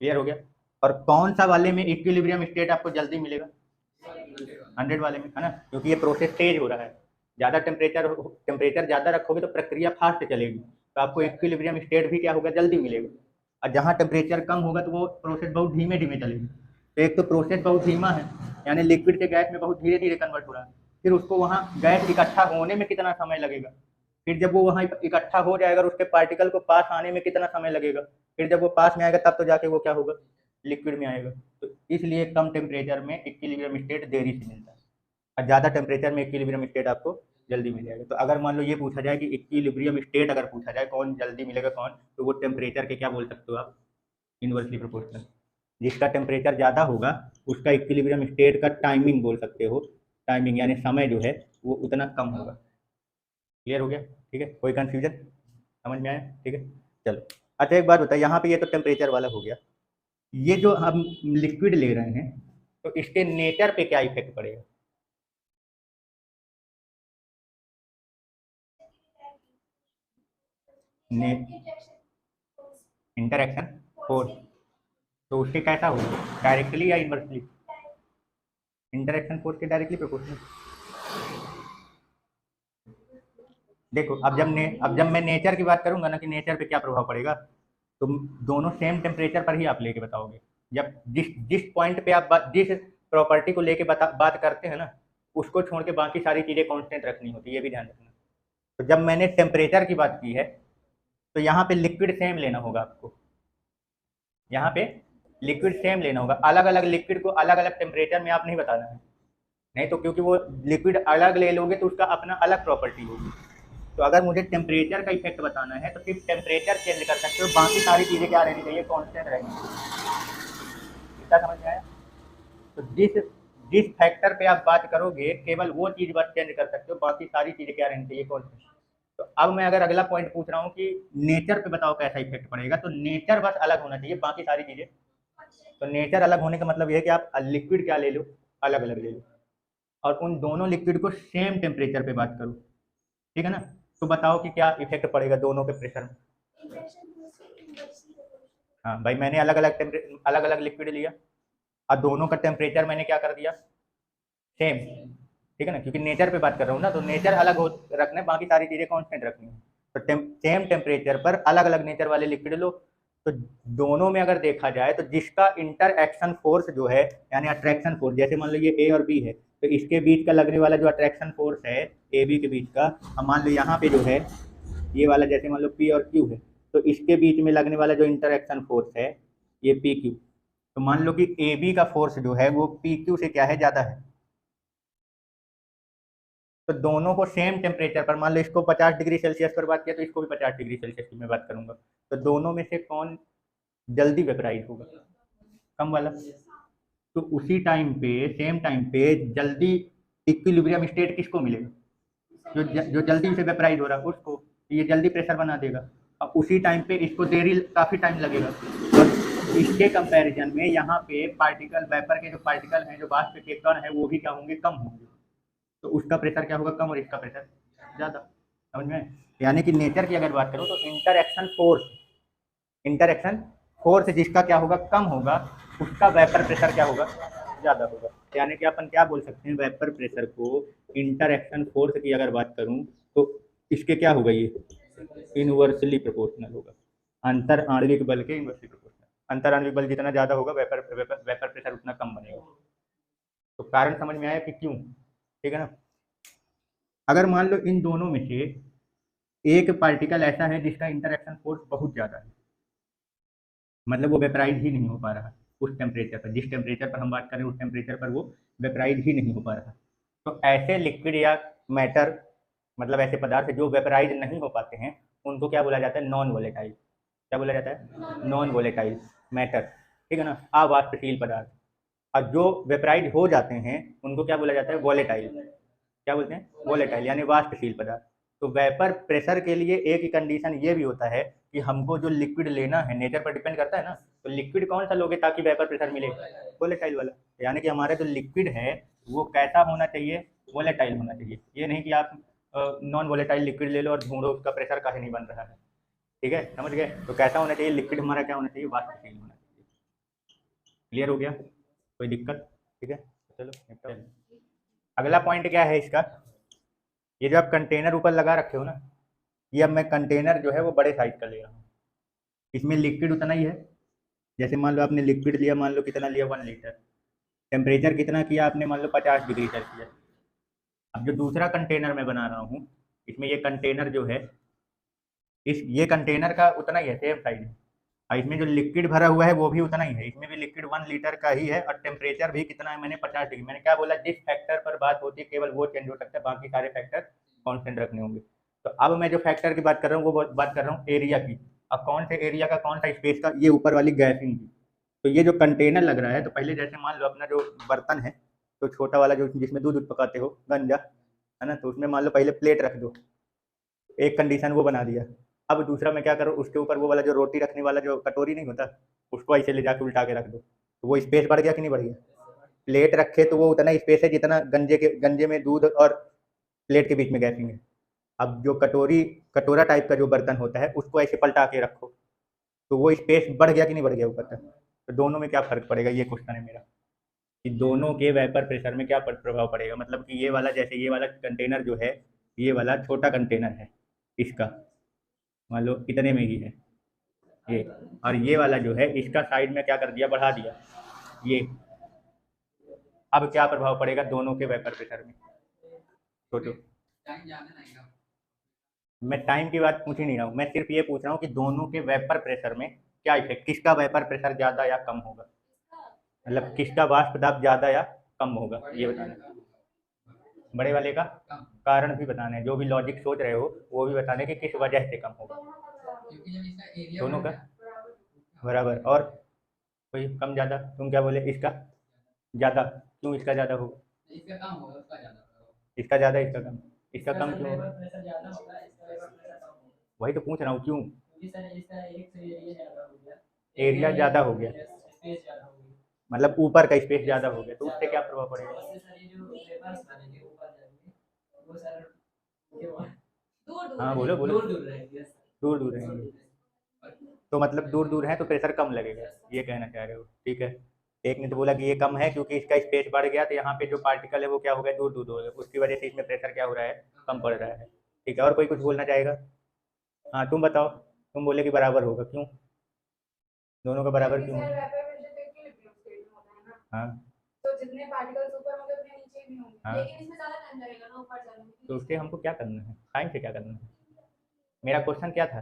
Speaker 1: क्लियर हो गया? और कौन सा वाले में इक्विलिब्रियम स्टेट आपको जल्दी मिलेगा, 100 वाले में, है ना, क्योंकि ये प्रोसेस तेज हो रहा है। ज़्यादा टेम्परेचर ज़्यादा रखोगे तो प्रक्रिया फास्ट चलेगी, तो आपको इक्विलिब्रियम स्टेट भी क्या होगा, जल्दी मिलेगा। और जहाँ टेम्परेचर कम होगा तो वो प्रोसेस बहुत धीमे धीमे चलेगी। तो एक तो प्रोसेस बहुत धीमा है, यानी लिक्विड से गैस में बहुत धीरे धीरे कन्वर्ट हो रहा है, फिर उसको वहाँ गैस इकट्ठा होने में कितना समय लगेगा, फिर जब वो वहाँ इकट्ठा हो जाएगा और उसके पार्टिकल को पास आने में कितना समय लगेगा, फिर जब वो पास में आएगा तब तो जाके वो क्या होगा, लिक्विड में आएगा। तो इसलिए कम टेम्परेचर में इक्विलिब्रियम स्टेट देरी से मिलता है और ज़्यादा टेम्परेचर में इक्विलिब्रियम स्टेट आपको जल्दी मिल जाएगा। तो अगर मान लो ये पूछा जाए कि इक्विलिब्रियम स्टेट अगर पूछा जाए कौन जल्दी मिलेगा कौन, तो वो टेम्परेचर के क्या बोल सकते हो आप, इनवर्सली प्रोपोर्शनल। जिसका टेम्परेचर ज़्यादा होगा उसका इक्विलिब्रियम स्टेट का टाइमिंग बोल सकते हो, टाइमिंग यानी समय जो है वो उतना कम होगा। क्लियर हो गया? ठीक है, कोई कन्फ्यूजन समझ में आया? ठीक है, चलो। अच्छा एक बात बताइए, यहाँ पे ये तो टेम्परेचर वाला हो गया, ये जो हम लिक्विड ले रहे हैं तो इसके नेचर पे क्या इफेक्ट पड़ेगा? ने इंटरेक्शन फोर्स, तो उससे कैसा होगा, डायरेक्टली या इनवर्सली? इंटरेक्शन फोर्स के डायरेक्टली प्रोपोर्शनल। देखो अब जब मैं नेचर की बात करूंगा ना कि नेचर पे क्या प्रभाव पड़ेगा, तो दोनों सेम टेम्परेचर पर ही आप लेके बताओगे। जब जिस जिस पॉइंट पे आप जिस प्रॉपर्टी को लेके बात करते हैं ना, उसको छोड़ के बाकी सारी चीज़ें कांस्टेंट रखनी होती है, ये भी ध्यान रखना। तो जब मैंने टेम्परेचर की बात की है, तो यहाँ पे लिक्विड सेम लेना होगा आपको, यहाँ पे लिक्विड सेम लेना होगा। अलग अलग लिक्विड को अलग अलग टेम्परेचर में आप नहीं बताना है, नहीं तो क्योंकि वो लिक्विड अलग ले लोगे तो उसका अपना अलग प्रॉपर्टी होगी। तो अगर मुझे टेम्परेचर का इफेक्ट बताना है तो सिर्फ टेम्परेचर चेंज कर सकते हो, बाकी सारी चीज़ें क्या रहनी चाहिए, कांस्टेंट रहनी चाहिए। इतना समझ में आया? तो जिस जिस फैक्टर पे आप बात करोगे केवल वो चीज़ बस चेंज कर सकते हो, बाकी सारी चीज़ें क्या रहनी चाहिए, कांस्टेंट। तो अब मैं अगर अगला पॉइंट पूछ रहा हूँ कि नेचर पे बताओ कैसा इफेक्ट पड़ेगा, तो नेचर बस अलग होना चाहिए, बाकी सारी चीज़ें। तो नेचर अलग होने का मतलब ये है कि आप लिक्विड क्या ले लो, अलग अलग ले लो, और उन दोनों लिक्विड को सेम टेम्परेचर पे बात करो, ठीक है ना? तो बताओ कि क्या इफेक्ट पड़ेगा दोनों के प्रेशर में। हाँ भाई, मैंने अलग अलग लिक्विड लिया और दोनों का टेम्परेचर मैंने क्या कर दिया, सेम, ठीक है ना? क्योंकि नेचर पे बात कर रहा हूँ ना, तो नेचर अलग हो रखना है, बाकी सारी चीज़ें कांस्टेंट रखनी है। तो सेम टेम्परेचर पर अलग अलग नेचर वाले लिक्विड लो। तो दोनों में अगर देखा जाए तो जिसका इंटर एक्शन फोर्स जो है, यानी अट्रैक्शन फोर्स, जैसे मान लो ये ए और बी है, तो इसके बीच का लगने वाला जो अट्रैक्शन फोर्स है ए बी के बीच का, अब मान लो यहाँ पे जो है ये वाला, जैसे मान लो पी और क्यू है, तो इसके बीच में लगने वाला जो इंटरएक्शन फोर्स है ये पी क्यू। तो मान लो कि ए बी का फोर्स जो है वो पी क्यू से क्या है, ज़्यादा है। तो दोनों को सेम टेम्परेचर पर, मान लो इसको 50 डिग्री सेल्सियस पर बात किया तो इसको भी 50 डिग्री सेल्सियस की मैं बात करूंगा, तो दोनों में से कौन जल्दी वेपराइज होगा, कम वाला। तो उसी टाइम पे, सेम टाइम पे जल्दी इक्विलिब्रियम स्टेट किसको मिलेगा, जो जल्दी से वेपराइज हो रहा है उसको, ये जल्दी प्रेशर बना देगा। अब उसी टाइम पे इसको देरी, काफ़ी टाइम लगेगा। और इसके कंपैरिजन में यहाँ पे पार्टिकल, वेपर के जो पार्टिकल हैं, जो वाष्प के कण है, वो भी क्या होंगे, कम होंगे। तो उसका प्रेशर क्या होगा, कम, और इसका प्रेशर ज़्यादा। समझ में? यानी कि नेचर की अगर बात करो तो इंटरएक्शन फोर्स जिसका क्या होगा, कम होगा, उसका वेपर प्रेशर क्या होगा, ज़्यादा होगा। यानी कि अपन क्या बोल सकते हैं, वेपर प्रेशर को इंटरएक्शन फोर्स की अगर बात करूं तो इसके क्या होगा, ये इनवर्सली प्रोपोर्शनल होगा, अंतर आणविक बल के इनवर्सली प्रोपोर्शनल। अंतर आणविक बल जितना ज़्यादा होगा, वेपर प्रेशर उतना कम बनेगा। तो कारण समझ में आया कि क्यों, ठीक है ना? अगर मान लो इन दोनों में से एक पार्टिकल ऐसा है जिसका इंटरएक्शन फोर्स बहुत ज़्यादा है, मतलब वो वेपराइज ही नहीं हो पा रहा उस टेम्परेचर पर, जिस टेम्परेचर पर हम बात करें उस टेम्परेचर पर वो वेपराइज ही नहीं हो पा रहा, तो ऐसे लिक्विड या मैटर, मतलब ऐसे पदार्थ जो वेपराइज नहीं हो पाते हैं, उनको क्या बोला जाता है, नॉन वोलेटाइल। क्या बोला जाता है, नॉन वोलेटाइल मैटर, ठीक है ना, अवाष्पशील पदार्थ। और जो वेपराइज हो जाते हैं उनको क्या बोला जाता है, वोलेटाइल। क्या बोलते हैं, वोलेटाइल, यानी वाष्पशील पदार्थ। तो वेपर प्रेशर के लिए एक ही कंडीशन ये भी होता है कि हमको जो लिक्विड लेना है, नेचर पर डिपेंड करता है ना, तो लिक्विड कौन सा लोगे ताकि वेपर प्रेशर मिले, वोलेटाइल वाला। यानी कि हमारा जो लिक्विड है वो कैसा होना चाहिए, वोलेटाइल होना चाहिए। ये नहीं कि आप नॉन वोलेटाइल लिक्विड ले लो और ढूंढो उसका प्रेशर काहे नहीं बन रहा है, ठीक है, समझ गए? तो कैसा होना चाहिए, लिक्विड हमारा क्या होना चाहिए, वाष्पशील होना चाहिए। क्लियर हो गया, कोई दिक्कत? ठीक है, चलो अगला पॉइंट क्या है इसका, ये जो आप कंटेनर ऊपर लगा रखे हो ना, ये अब मैं कंटेनर जो है वो बड़े साइज का ले रहा हूँ, इसमें लिक्विड उतना ही है। जैसे मान लो आपने लिक्विड लिया, मान लो कितना लिया, 1 लीटर, टेम्परेचर कितना किया आपने, मान लो 50 डिग्री सेल्सियस। अब जो दूसरा कंटेनर मैं बना रहा हूँ, इसमें ये कंटेनर जो है, इस ये कंटेनर का उतना ही है, सेम साइज है, और इसमें जो लिक्विड भरा हुआ है वो भी उतना ही है, इसमें भी लिक्विड 1 लीटर का ही है, और टेम्परेचर भी कितना है, मैंने 50 डिग्री। मैंने क्या बोला, जिस फैक्टर पर बात होती है केवल वो चेंज हो सकता है, बाकी सारे फैक्टर कॉन्स्टेंट रखने होंगे। तो अब मैं जो फैक्टर की बात कर रहा हूँ वो बात कर रहा हूँ एरिया की। अब कौन से एरिया का, कौन सा स्पेस का, ये ऊपर वाली गैसिंग की। तो ये जो कंटेनर लग रहा है, तो पहले जैसे मान लो अपना जो बर्तन है, तो छोटा वाला जो जिसमें दूध पकाते हो, गंजा है ना, तो उसमें मान लो पहले प्लेट रख दो, एक कंडीशन वो बना दिया। अब दूसरा मैं क्या करूँ, उसके ऊपर वो वाला जो रोटी रखने वाला जो कटोरी नहीं होता, उसको ऐसे ले जाके उल्टा के रख दो, तो वो स्पेस बढ़ गया कि नहीं बढ़ गया? प्लेट रखे तो वो उतना स्पेस है जितना गंजे में दूध और प्लेट के बीच में गैपिंग है। अब जो कटोरा टाइप का जो बर्तन होता है उसको ऐसे पलटा के रखो, तो वो स्पेस बढ़ गया कि नहीं बढ़ गया ऊपर तक? तो दोनों में क्या फर्क पड़ेगा, ये क्वेश्चन है मेरा, कि दोनों के वेपर प्रेशर में क्या प्रभाव पड़ेगा। मतलब कि ये वाला, जैसे ये वाला कंटेनर जो है, ये वाला छोटा कंटेनर है, इसका मान लो इतने में ही है ये, और ये वाला जो है इसका साइड में क्या कर दिया, बढ़ा दिया ये। अब क्या प्रभाव पड़ेगा दोनों के वेपर प्रेशर में, सोचो। मैं टाइम की बात पूछ ही नहीं रहा हूँ, मैं सिर्फ ये पूछ रहा हूँ कि दोनों के वेपर प्रेशर में क्या इफेक्ट, किसका वेपर प्रेशर ज़्यादा या कम होगा, मतलब किसका वाष्प दाब ज़्यादा या कम होगा, ये बताना। बड़े वाले का कारण भी बताना है, जो भी लॉजिक सोच रहे हो वो भी बताना है कि किस वजह से कम होगा। दोनों का बराबर, और कोई कम ज़्यादा, तुम क्या बोले, इसका ज़्यादा, क्यों इसका ज़्यादा होगा? इसका ज़्यादा, इसका कम, इसका कम क्यों होगा? वही तो पूछ रहा हूँ, क्यों? एरिया ज़्यादा हो गया, मतलब ऊपर का स्पेस ज़्यादा हो गया, तो उससे क्या प्रभाव पड़ेगा? हाँ बोलो बोलो, दूर दूर रहेंगे, तो मतलब दूर दूर है तो प्रेशर कम लगेगा, ये कहना चाह रहे हो, ठीक है। एक ने तो बोला कि ये कम है क्योंकि इसका स्पेस बढ़ गया, तो यहाँ पे जो पार्टिकल है वो क्या हो गया, दूर दूर हो गया, उसकी वजह से इसमें प्रेशर क्या हो रहा है, कम पड़ रहा है, ठीक है। और कोई कुछ बोलना चाहेगा? हाँ तुम बताओ, तुम बोले कि बराबर होगा, क्यों दोनों का बराबर क्यों होगा? हाँ तो जितने पार्टिकल्स ऊपर होंगे उतने नीचे भी होंगे, हाँ लेकिन इसमें ज्यादा टाइम लगेगा ना ऊपर जाने में, तो उससे हमको क्या करना है, टाइम से क्या करना है? मेरा क्वेश्चन क्या था?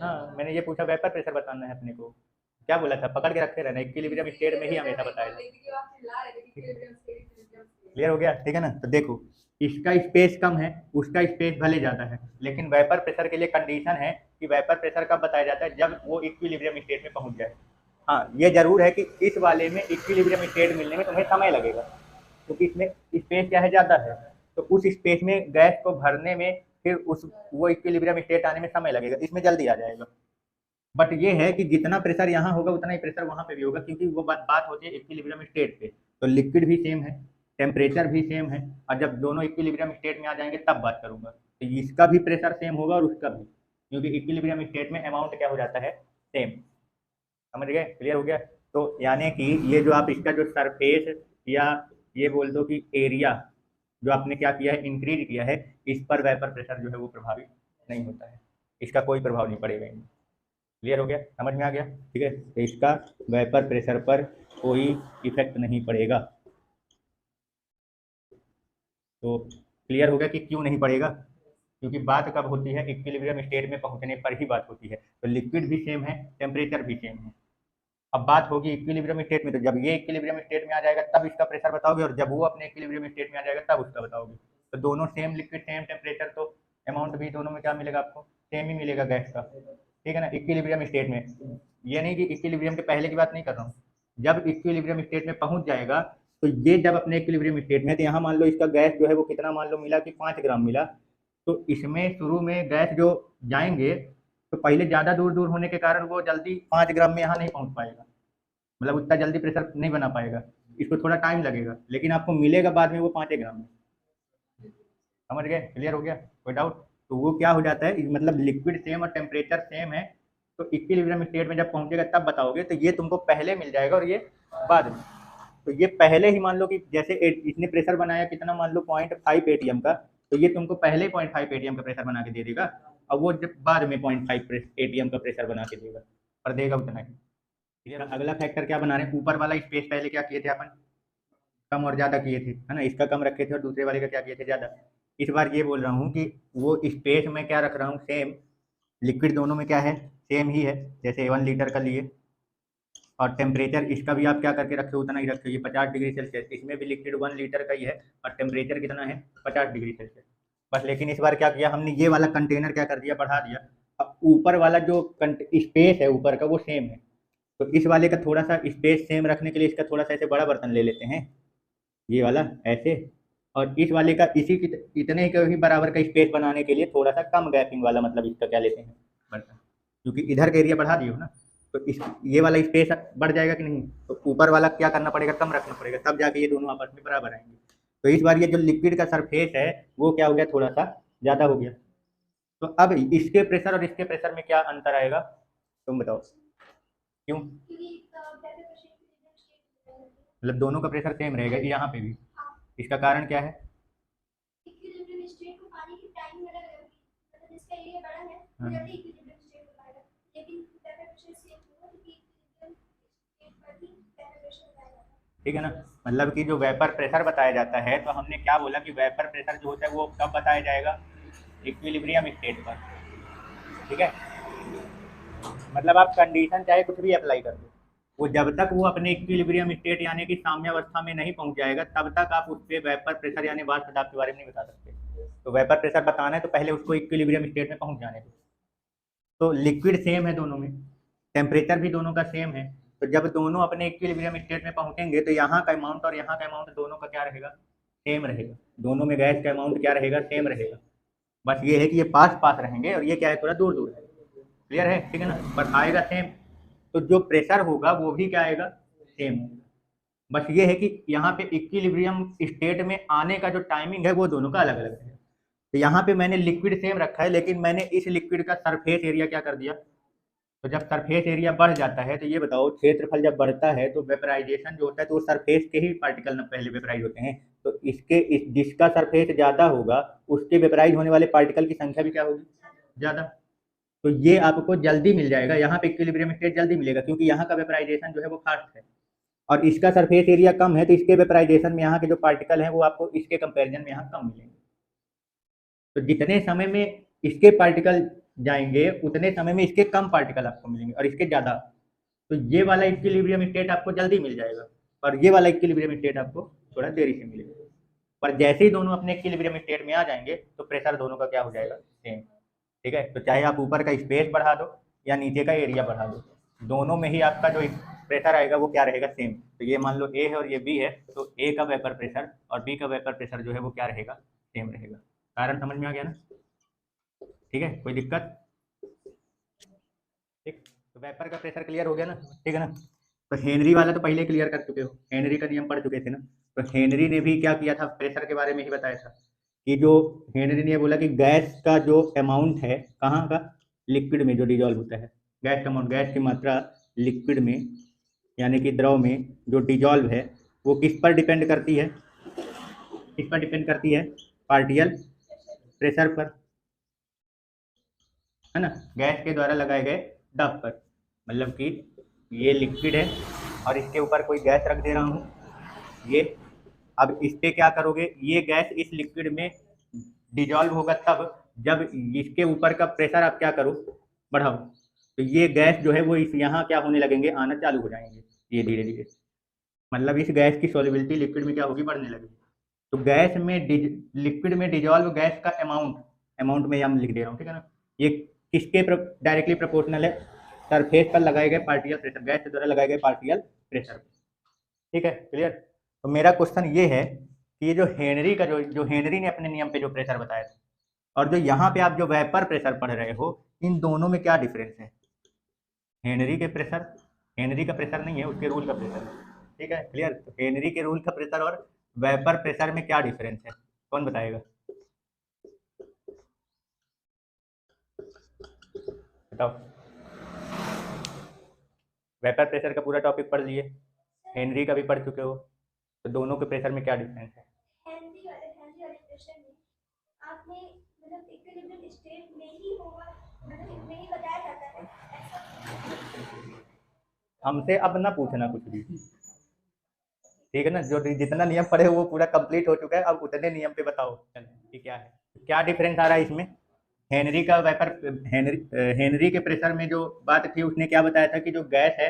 Speaker 1: हाँ मैंने ये पूछा, वेपर प्रेशर बताना है अपने को, क्या बोला था, पकड़ के रखते रहना, इक्विलिब्रियम स्टेट में ही हमेशा बताया था। क्लियर हो गया, ठीक है ना। तो देखो, इसका स्पेस कम है, उसका स्पेस भले ज़्यादा है, लेकिन वेपर प्रेशर के लिए कंडीशन है कि वेपर प्रेशर कब बताया जाता है, जब वो इक्विलिब्रियम स्टेट में पहुंच जाए। हाँ ये जरूर है कि इस वाले में इक्विलिब्रियम स्टेट मिलने में तुम्हें समय लगेगा, क्योंकि इसमें स्पेस क्या है, ज़्यादा है, तो उस स्पेस में गैस को भरने में, फिर उस वो इक्विलिब्रियम स्टेट आने में समय लगेगा, इसमें जल्दी आ जाएगा। बट ये है कि जितना प्रेशर यहाँ होगा उतना ही प्रेशर वहाँ पे भी होगा, क्योंकि वो बात होती है इक्विलिब्रियम स्टेट पे, तो लिक्विड भी सेम है, टेम्परेचर भी सेम है, और जब दोनों इक्विलिब्रियम स्टेट में आ जाएंगे तब बात करूंगा, तो इसका भी प्रेशर सेम होगा और उसका भी, क्योंकि इक्विलिब्रियम स्टेट में अमाउंट क्या हो जाता है, सेम। समझ गए, क्लियर हो गया। तो यानी कि ये जो आप इसका जो सरफेस, या ये बोल दो कि एरिया जो आपने क्या किया है, इंक्रीज किया है, इस पर वेपर प्रेशर जो है वो प्रभावित नहीं होता है, इसका कोई प्रभाव नहीं पड़ेगा इनमें। क्लियर हो गया, समझ में आ गया, ठीक है। तो इसका वेपर प्रेशर पर कोई इफेक्ट नहीं पड़ेगा। तो क्लियर हो गया कि क्यों नहीं पड़ेगा, क्योंकि बात कब होती है, इक्विलिब्रियम स्टेट में पहुंचने पर ही बात होती है, तो लिक्विड भी सेम है, टेम्परेचर भी सेम है। अब बात होगी इक्विलिब्रियम स्टेट में, तो जब ये इक्विलिब्रियम स्टेट में आ जाएगा तब इसका प्रेशर बताओगे, और जब वो अपने इक्विलिब्रियम स्टेट में आ जाएगा तब उसका बताओगे, तो दोनों सेम लिक्विड सेम टेम्परेचर, तो अमाउंट भी दोनों में क्या मिलेगा, आपको सेम ही मिलेगा गैस का, ठीक है ना, इक्विलिब्रियम स्टेट में। ये नहीं कि इक्विलिब्रियम के पहले की बात नहीं कर रहा हूँ, जब इक्विलिब्रियम स्टेट में पहुंच जाएगा, तो ये जब अपने इक्विलिब्रियम स्टेट में, तो यहाँ मान लो इसका गैस जो है वो कितना, मान लो मिला कि 5 ग्राम मिला, तो इसमें शुरू में गैस जो जाएंगे, तो पहले ज़्यादा दूर दूर होने के कारण वो जल्दी 5 ग्राम में यहाँ नहीं पहुँच पाएगा, मतलब उतना जल्दी प्रेशर नहीं बना पाएगा, इसको थोड़ा टाइम लगेगा, लेकिन आपको मिलेगा बाद में वो 5 ग्राम में। समझ गए, क्लियर हो गया, कोई डाउट? तो वो क्या हो जाता है, मतलब लिक्विड सेम और टेम्परेचर सेम है, तो इक्विलिब्रियम स्टेट में जब पहुंचेगा तब बताओगे, तो ये तुमको पहले मिल जाएगा और ये बाद में। तो ये पहले ही मान लो कि जैसे इसने प्रेशर बनाया कितना, मान लो 0.5 ATM का, तो ये तुमको पहले 0.5 ATM का प्रेशर बना के दे देगा, और वो जब बाद में 0.5 ATM का प्रेशर बना के देगा, और देगा उतना ही। अगला फैक्टर क्या बना रहे हैं, ऊपर वाला स्पेस पहले क्या किए थे अपन, कम और ज़्यादा किए थे, है ना, इसका कम रखे थे और दूसरे वाले का क्या किए थे, ज़्यादा। इस बार ये बोल रहा हूँ कि वो स्पेस में क्या रख रहा हूँ, सेम, लिक्विड दोनों में क्या है, सेम ही है, जैसे 1 लीटर का लिए, और टेम्परेचर इसका भी आप क्या करके रखे हो, उतना ही रखे हो, ये 50 डिग्री सेल्सियस, इसमें भी लिक्विड 1 लीटर का ही है, और टेम्परेचर कितना है, 50 डिग्री सेल्सियस बस। लेकिन इस बार क्या किया हमने, ये वाला कंटेनर क्या कर दिया, बढ़ा दिया, अब ऊपर वाला जो स्पेस है ऊपर का वो सेम है, तो इस वाले का थोड़ा सा स्पेस सेम रखने के लिए इसका थोड़ा सा ऐसे बड़ा बर्तन ले लेते हैं, ये वाला ऐसे, और इस वाले का इसी की इतने के ही बराबर का स्पेस बनाने के लिए थोड़ा सा कम गैपिंग वाला मतलब इसका क्या लेते हैं, बर्तन, क्योंकि इधर का एरिया बढ़ा दिए हो ना, तो इस ये वाला स्पेस बढ़ जाएगा कि नहीं, तो ऊपर वाला क्या करना पड़ेगा, कम रखना पड़ेगा, तब जाके ये दोनों आपस में बराबर आएंगे। तो इस बार ये जो लिक्विड का सरफेस है वो क्या हो गया, थोड़ा सा ज़्यादा हो गया। तो अब इसके प्रेशर और इसके प्रेशर में क्या अंतर आएगा, तुम बताओ क्यों? मतलब दोनों का प्रेशर सेम रहेगा यहाँ पे भी, इसका कारण क्या है? हाँ। ठीक है ना, मतलब कि जो वेपर प्रेशर बताया जाता है, तो हमने क्या बोला कि वेपर प्रेशर जो होता है वो कब बताया जाएगा, इक्विलिब्रियम स्टेट पर। ठीक है, मतलब आप कंडीशन चाहे कुछ भी अप्लाई कर दो, वो जब तक वो अपने इक्विलिब्रियम स्टेट यानी कि साम्यावस्था में नहीं पहुंच जाएगा, तब तक आप उस पर वेपर प्रेशर यानी वाष्प दाब के बारे में नहीं बता सकते। तो वेपर प्रेशर बताना है तो पहले उसको इक्विलिब्रियम स्टेट में पहुंच जाने दो। तो लिक्विड सेम है दोनों में, टेम्परेचर भी दोनों का सेम है, तो जब दोनों अपने इक्विलिब्रियम स्टेट में पहुंचेंगे तो यहाँ का अमाउंट और यहाँ का अमाउंट दोनों का क्या रहेगा, सेम रहेगा। दोनों में गैस का अमाउंट क्या रहेगा, सेम रहेगा। बस ये है कि ये पास पास रहेंगे और ये क्या है, थोड़ा दूर दूर है। क्लियर है, ठीक है ना, पर आएगा सेम। तो जो प्रेशर होगा वो भी क्या आएगा, सेम। बस ये है कि यहाँ पे इक्विलिब्रियम स्टेट में आने का जो टाइमिंग है वो दोनों का अलग अलग है। तो यहाँ पे मैंने लिक्विड सेम रखा है, लेकिन मैंने इस लिक्विड का सरफेस एरिया क्या कर दिया। तो जब सरफेस एरिया बढ़ जाता है तो ये बताओ, क्षेत्रफल जब बढ़ता है तो वेपराइजेशन जो होता है तो वो सरफेस के ही पार्टिकल ना पहले वेपराइज होते हैं, तो जिसका सरफेस ज़्यादा होगा उसके वेपराइज होने वाले पार्टिकल की संख्या भी क्या होगी, ज़्यादा। तो ये आपको जल्दी मिल जाएगा, यहाँ पे इक्विलिब्रियम स्टेट जल्दी मिलेगा क्योंकि यहाँ का वेपराइजेशन जो है वो फास्ट है, और इसका सरफेस एरिया कम है, तो इसके वेपराइजेशन में यहाँ के जो पार्टिकल हैं वो आपको इसके कंपेरिजन में यहाँ कम मिलेंगे। तो जितने समय में इसके पार्टिकल जाएंगे उतने समय में इसके कम पार्टिकल आपको मिलेंगे और इसके ज़्यादा। तो ये वाला इक्विलिब्रियम स्टेट आपको जल्दी मिल जाएगा और ये वाला इक्विलिब्रियम स्टेट आपको थोड़ा देरी से मिलेगा। पर जैसे ही दोनों अपने इक्विलिब्रियम स्टेट में आ जाएंगे तो प्रेशर दोनों का क्या हो जाएगा, सेम। ठीक है, तो चाहे आप ऊपर का स्पेस बढ़ा दो या नीचे का एरिया बढ़ा दो, दोनों में ही आपका जो प्रेशर आएगा वो क्या रहेगा, सेम। तो ये मान लो ए है और ये बी है, तो ए का वेपर प्रेशर और बी का वेपर प्रेशर जो है वो क्या रहेगा, सेम रहेगा। कारण समझ में आ गया ना? ठीक है, कोई दिक्कत? ठीक, तो वेपर का प्रेशर क्लियर हो गया ना, ठीक है ना। तो हेनरी वाला तो पहले क्लियर कर चुके हो, हेनरी का नियम पढ़ चुके थे ना। तो हेनरी ने भी क्या किया था, प्रेशर के बारे में ही बताया था कि जो हेनरी ने बोला कि गैस का जो अमाउंट है, कहाँ का, लिक्विड में जो डिजॉल्व होता है, गैस का अमाउंट, गैस की मात्रा लिक्विड में यानी कि द्रव में जो डिजॉल्व है वो किस पर डिपेंड करती है, किस पर डिपेंड करती है, पार्टियल प्रेशर पर, है ना, गैस के द्वारा लगाए गए दाब पर। मतलब कि ये लिक्विड है और इसके ऊपर कोई गैस रख दे रहा हूँ ये, अब इस पे क्या करोगे, ये गैस इस लिक्विड में डिजॉल्व होगा तब जब इसके ऊपर का प्रेशर आप क्या करो, बढ़ाओ, तो ये गैस जो है वो इस यहाँ क्या होने लगेंगे, आना चालू हो जाएंगे ये धीरे धीरे। मतलब इस गैस की सॉल्युबिलिटी लिक्विड में क्या होगी, बढ़ने लगेगी। तो गैस में लिक्विड में डिजॉल्व गैस का अमाउंट, अमाउंट में हम लिख दे रहा हूँ, ठीक है ना, ये किसके डायरेक्टली प्रोपोर्शनल है, सरफेस पर लगाए गए पार्टिकल प्रेशर, गैस के द्वारा लगाए गए पार्टिकल प्रेशर। ठीक है, क्लियर। तो मेरा क्वेश्चन ये है कि ये जो हेनरी का जो हेनरी ने अपने नियम पे जो प्रेशर बताया था और जो यहाँ पे आप जो वेपर प्रेशर पढ़ रहे हो, इन दोनों में क्या डिफरेंस है? हेनरी के प्रेशर, हेनरी का प्रेशर नहीं है, उसके रूल का प्रेशर है। ठीक है, क्लियर। तो हेनरी के रूल का प्रेशर और वेपर प्रेशर में क्या डिफरेंस है, कौन बताएगा, बताओ। वेपर प्रेशर का पूरा टॉपिक पढ़ लिए, हेनरी का भी पढ़ चुके हो, तो दोनों के प्रेशर में क्या डिफरेंस है? आपने मतलब इक्विलिब्रियम स्टेट में ही होगा, मतलब में ही बताया जाता है ऐसा। हमसे अब ना पूछना कुछ भी, ठीक है ना, जो जितना नियम पढ़े वो पूरा कंप्लीट हो चुका है, अब उतने नियम पे बताओ कि क्या है, क्या डिफरेंस आ रहा है इसमें। हेनरी का वेपर, हेनरी हेनरी के प्रेशर में जो बात थी उसने क्या बताया था कि जो गैस है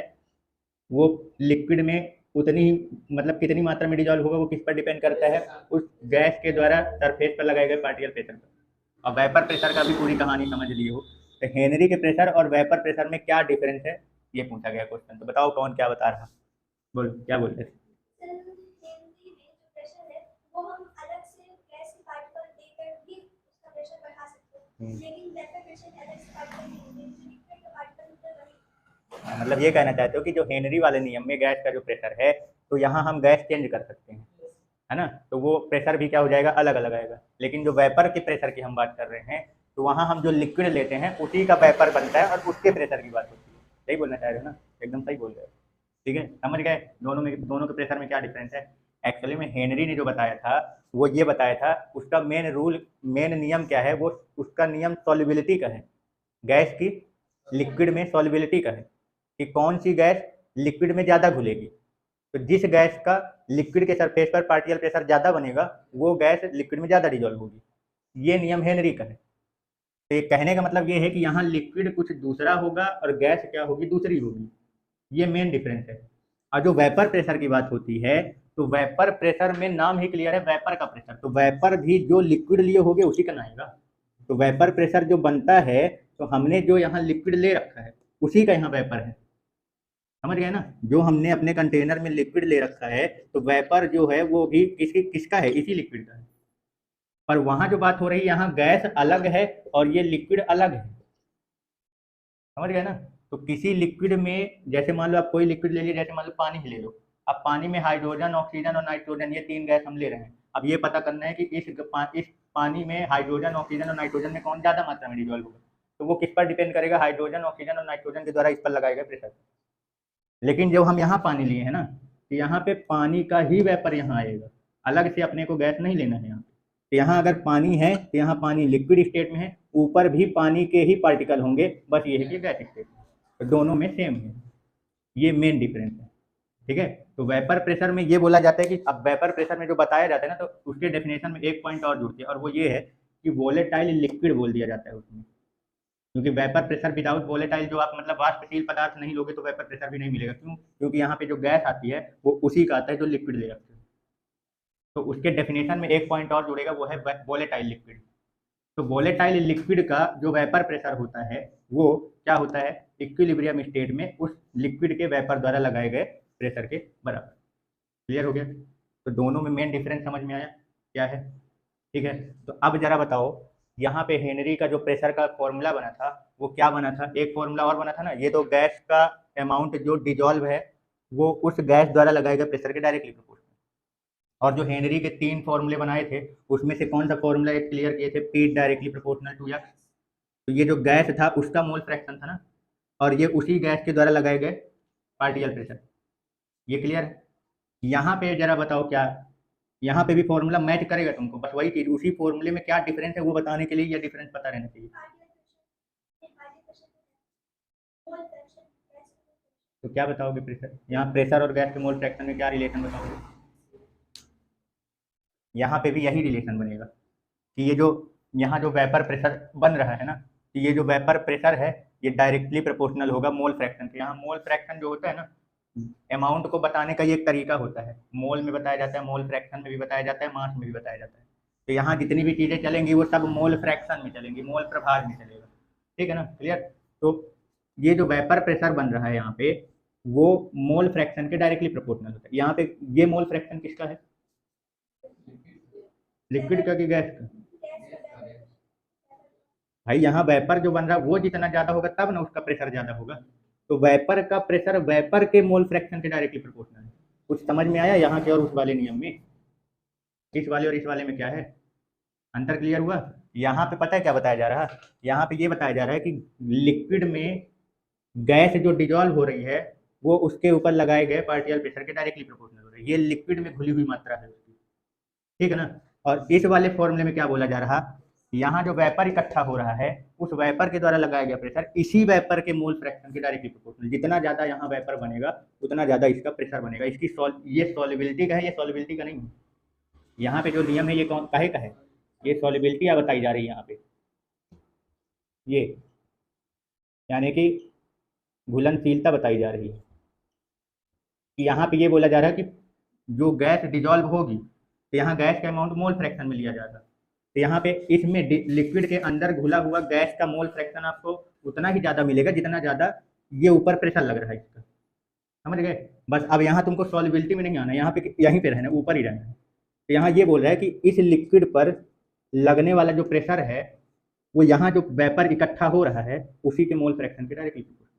Speaker 1: वो लिक्विड में उतनी ही, मतलब कितनी मात्रा में डिजॉल्व होगा वो किस पर डिपेंड करता है, उस गैस के द्वारा सरफेस पर लगाए गए पार्टिकल प्रेशर पर। और वेपर प्रेशर का भी पूरी कहानी समझ ली हो, तो हेनरी के प्रेशर और वेपर प्रेशर में क्या डिफरेंस है ये पूछा गया क्वेश्चन। तो बताओ कौन क्या बता रहा, बोलो क्या बोल रहे थे। मतलब ये कहना चाहते हो कि जो हेनरी वाले नियम में गैस का जो प्रेशर है, तो यहाँ हम गैस चेंज कर सकते हैं, है ना, तो वो प्रेशर भी क्या हो जाएगा, अलग अलग आएगा। लेकिन जो वेपर के प्रेशर की हम बात कर रहे हैं, तो वहाँ हम जो लिक्विड लेते हैं उसी का वेपर बनता है और उसके प्रेशर की बात होती है। सही बोलना चाह रहे हो ना, एकदम सही बोल रहे हो। ठीक है, समझ गए दोनों के प्रेशर में क्या डिफरेंस है। एक्चुअली में हेनरी ने जो बताया था, वो ये बताया था, उसका मेन नियम क्या है, वो उसका नियम सॉल्युबिलिटी का है, गैस की लिक्विड में सॉल्युबिलिटी का है, कि कौन सी गैस लिक्विड में ज़्यादा घुलेगी। तो जिस गैस का लिक्विड के सरफेस पर पार्टिकल प्रेशर ज़्यादा बनेगा, वो गैस लिक्विड में ज़्यादा डिजोल्व होगी। ये नियम हेनरी का है। तो ये कहने का मतलब ये है कि यहाँ लिक्विड कुछ दूसरा होगा और गैस क्या होगी, दूसरी होगी। ये मेन डिफरेंस है। और जो वेपर प्रेशर की बात होती है, तो वेपर प्रेशर में नाम ही क्लियर है, वेपर का प्रेशर, तो वेपर भी जो लिक्विड लिए होगे उसी का आएगा। तो वेपर प्रेशर जो बनता है, तो हमने जो यहाँ लिक्विड ले रखा है उसी का यहाँ वेपर है। समझ गए ना, जो हमने अपने कंटेनर में लिक्विड ले रखा है, तो वेपर जो है वो भी किसका है, इसी लिक्विड का है। पर वहां जो बात हो रही है, यहाँ गैस अलग है और ये लिक्विड अलग है। समझ गए ना। तो किसी लिक्विड में, जैसे मान लो आप कोई लिक्विड ले लिया, जैसे मान लो पानी ही ले लो। अब पानी में हाइड्रोजन, ऑक्सीजन और नाइट्रोजन, ये 3 गैस हम ले रहे हैं। अब ये पता करना है कि इस पानी में हाइड्रोजन, ऑक्सीजन और नाइट्रोजन में कौन ज़्यादा मात्रा में डिजोल्व होगा। तो वो किस पर डिपेंड करेगा, हाइड्रोजन, ऑक्सीजन और नाइट्रोजन के द्वारा इस पर लगाएगा प्रेशर। लेकिन जब हम यहाँ पानी लिए हैं ना, तो यहाँ पे पानी का ही वेपर यहाँ आएगा, अलग से अपने को गैस नहीं लेना है यहाँ पे। तो यहाँ अगर पानी है, तो यहाँ पानी लिक्विड स्टेट में है, ऊपर भी पानी के ही पार्टिकल होंगे, बस ये है कि गैस स्टेट में, तो दोनों में सेम है। ये मेन डिफरेंस है। ठीक है, तो वेपर प्रेशर में ये बोला जाता है कि, अब वेपर प्रेशर में जो बताया जाता है ना, तो उसके डेफिनेशन में एक पॉइंट और जुड़ती है, और वो ये है कि वोलेटाइल लिक्विड बोल दिया जाता है उसमें। क्योंकि वेपर प्रेशर विदाउट वोलेटाइल, जो आप मतलब वाष्पशील पदार्थ नहीं लोगे तो वेपर प्रेशर भी नहीं मिलेगा। क्यों? क्योंकि यहाँ पे जो गैस आती है वो उसी का आता है जो लिक्विड ले रखते हैं। तो उसके डेफिनेशन में एक पॉइंट और जुड़ेगा, वो है वोलेटाइल लिक्विड। तो वोलेटाइल लिक्विड का जो वेपर प्रेशर होता है, वो क्या होता है, इक्विलिब्रियम स्टेट में उस लिक्विड के वेपर द्वारा लगाए गए प्रेशर के बराबर। क्लियर हो गया। तो दोनों में मेन डिफरेंस समझ में आया क्या है। ठीक है, तो अब जरा बताओ, यहाँ पे हेनरी का जो प्रेशर का फॉर्मूला बना था, वो क्या बना था, एक फॉर्मूला और बना था ना, ये तो गैस का अमाउंट जो डिजोल्व है, वो उस गैस द्वारा लगाए गए प्रेशर के डायरेक्टली प्रोपोर्शनल। और जो हेनरी के 3 फॉर्मूले बनाए थे, उसमें से कौन सा फॉर्मूला एक क्लियर किए थे, P directly proportional to X. तो ये जो गैस था उसका मोल फ्रैक्शन था ना, और ये उसी गैस के द्वारा लगाए गए पार्टिकल प्रेशर। ये क्लियर है। यहाँ पे जरा बताओ, क्या यहाँ पे भी फॉर्मूला मैच करेगा तुमको, बस वही चीज, उसी फॉर्मूले में क्या डिफरेंस है वो बताने के लिए ये डिफरेंस पता रहना चाहिए। तो क्या बताओगे प्रेशर, यहाँ प्रेशर और गैस के मोल फ्रैक्शन में क्या रिलेशन बताओगे। यहाँ पे भी यही रिलेशन बनेगा कि ये जो यहाँ जो वेपर प्रेशर बन रहा है ना, तो ये जो वेपर प्रेशर है, ये डायरेक्टली प्रोपोर्शनल होगा मोल फ्रैक्शन के। यहाँ मोल फ्रैक्शन जो होता है ना, अमाउंट को बताने का ये एक तरीका होता है, मोल में बताया जाता है, मोल फ्रैक्शन में भी बताया जाता है, मास में भी बताया जाता है। तो यहाँ जितनी भी चीज़ें चलेंगी वो सब मोल फ्रैक्शन में चलेंगी, मोल प्रभाग में चलेगा। ठीक है ना, क्लियर। तो ये जो वेपर प्रेशर बन रहा है यहाँ पे, वो मोल फ्रैक्शन के डायरेक्टली प्रोपोर्शनल होता है। यहाँ पे ये मोल फ्रैक्शन किसका है, लिक्विड का कि गैस का। भाई यहाँ वेपर जो बन रहा है वो जितना ज्यादा होगा तब ना उसका प्रेशर ज्यादा होगा। तो वेपर का प्रेशर वेपर के मोल फ्रैक्शन के डायरेक्टली प्रोपोर्शनल है। कुछ समझ में आया यहाँ के और उस वाले नियम में, इस वाले और इस वाले में क्या है अंतर, क्लियर हुआ। यहाँ पे पता है क्या बताया जा रहा है, यहाँ पे ये बताया जा रहा है कि लिक्विड में गैस जो डिजोल्व हो रही है, वो उसके ऊपर लगाए गए पार्टिकल प्रेशर के डायरेक्टली प्रोपोर्शनल हो रही है। ये लिक्विड में घुली हुई मात्रा है उसकी। ठीक है ना। और इस वाले फॉर्मूले में क्या बोला जा रहा, यहाँ जो वेपर इकट्ठा हो रहा है, उस वेपर के द्वारा लगाया गया प्रेशर इसी वेपर के मोल फ्रैक्शन के डायरेक्टली प्रोपोर्शनल। जितना ज्यादा यहाँ वेपर बनेगा उतना ज्यादा इसका प्रेशर बनेगा। इसकी ये सॉल्युबिलिटी का है, ये सॉल्युबिलिटी का नहीं है। यहाँ पे जो नियम है ये कौन काहे का है, ये सॉल्युबिलिटी बताई जा रही है यहाँ पे, ये यानी कि घुलनशीलता बताई जा रही है। कि यहाँ पे ये बोला जा रहा है कि जो गैस डिजोल्व होगी, तो यहाँ गैस का अमाउंट मोल फ्रैक्शन में लिया जाएगा। तो यहाँ पे इसमें लिक्विड के अंदर घुला हुआ गैस का मोल फ्रैक्शन आपको उतना ही ज़्यादा मिलेगा जितना ज़्यादा ये ऊपर प्रेशर लग रहा है इसका। समझ गए। बस अब यहाँ तुमको सॉल्युबिलिटी में नहीं आना, यहाँ पे यहीं पे रहना, ऊपर ही रहना है। तो यहाँ ये बोल रहा है कि इस लिक्विड पर लगने वाला जो प्रेशर है, वो यहाँ जो वेपर इकट्ठा हो रहा है उसी के मोल फ्रैक्शन के डायरेक्टली प्रोपोर्शनल।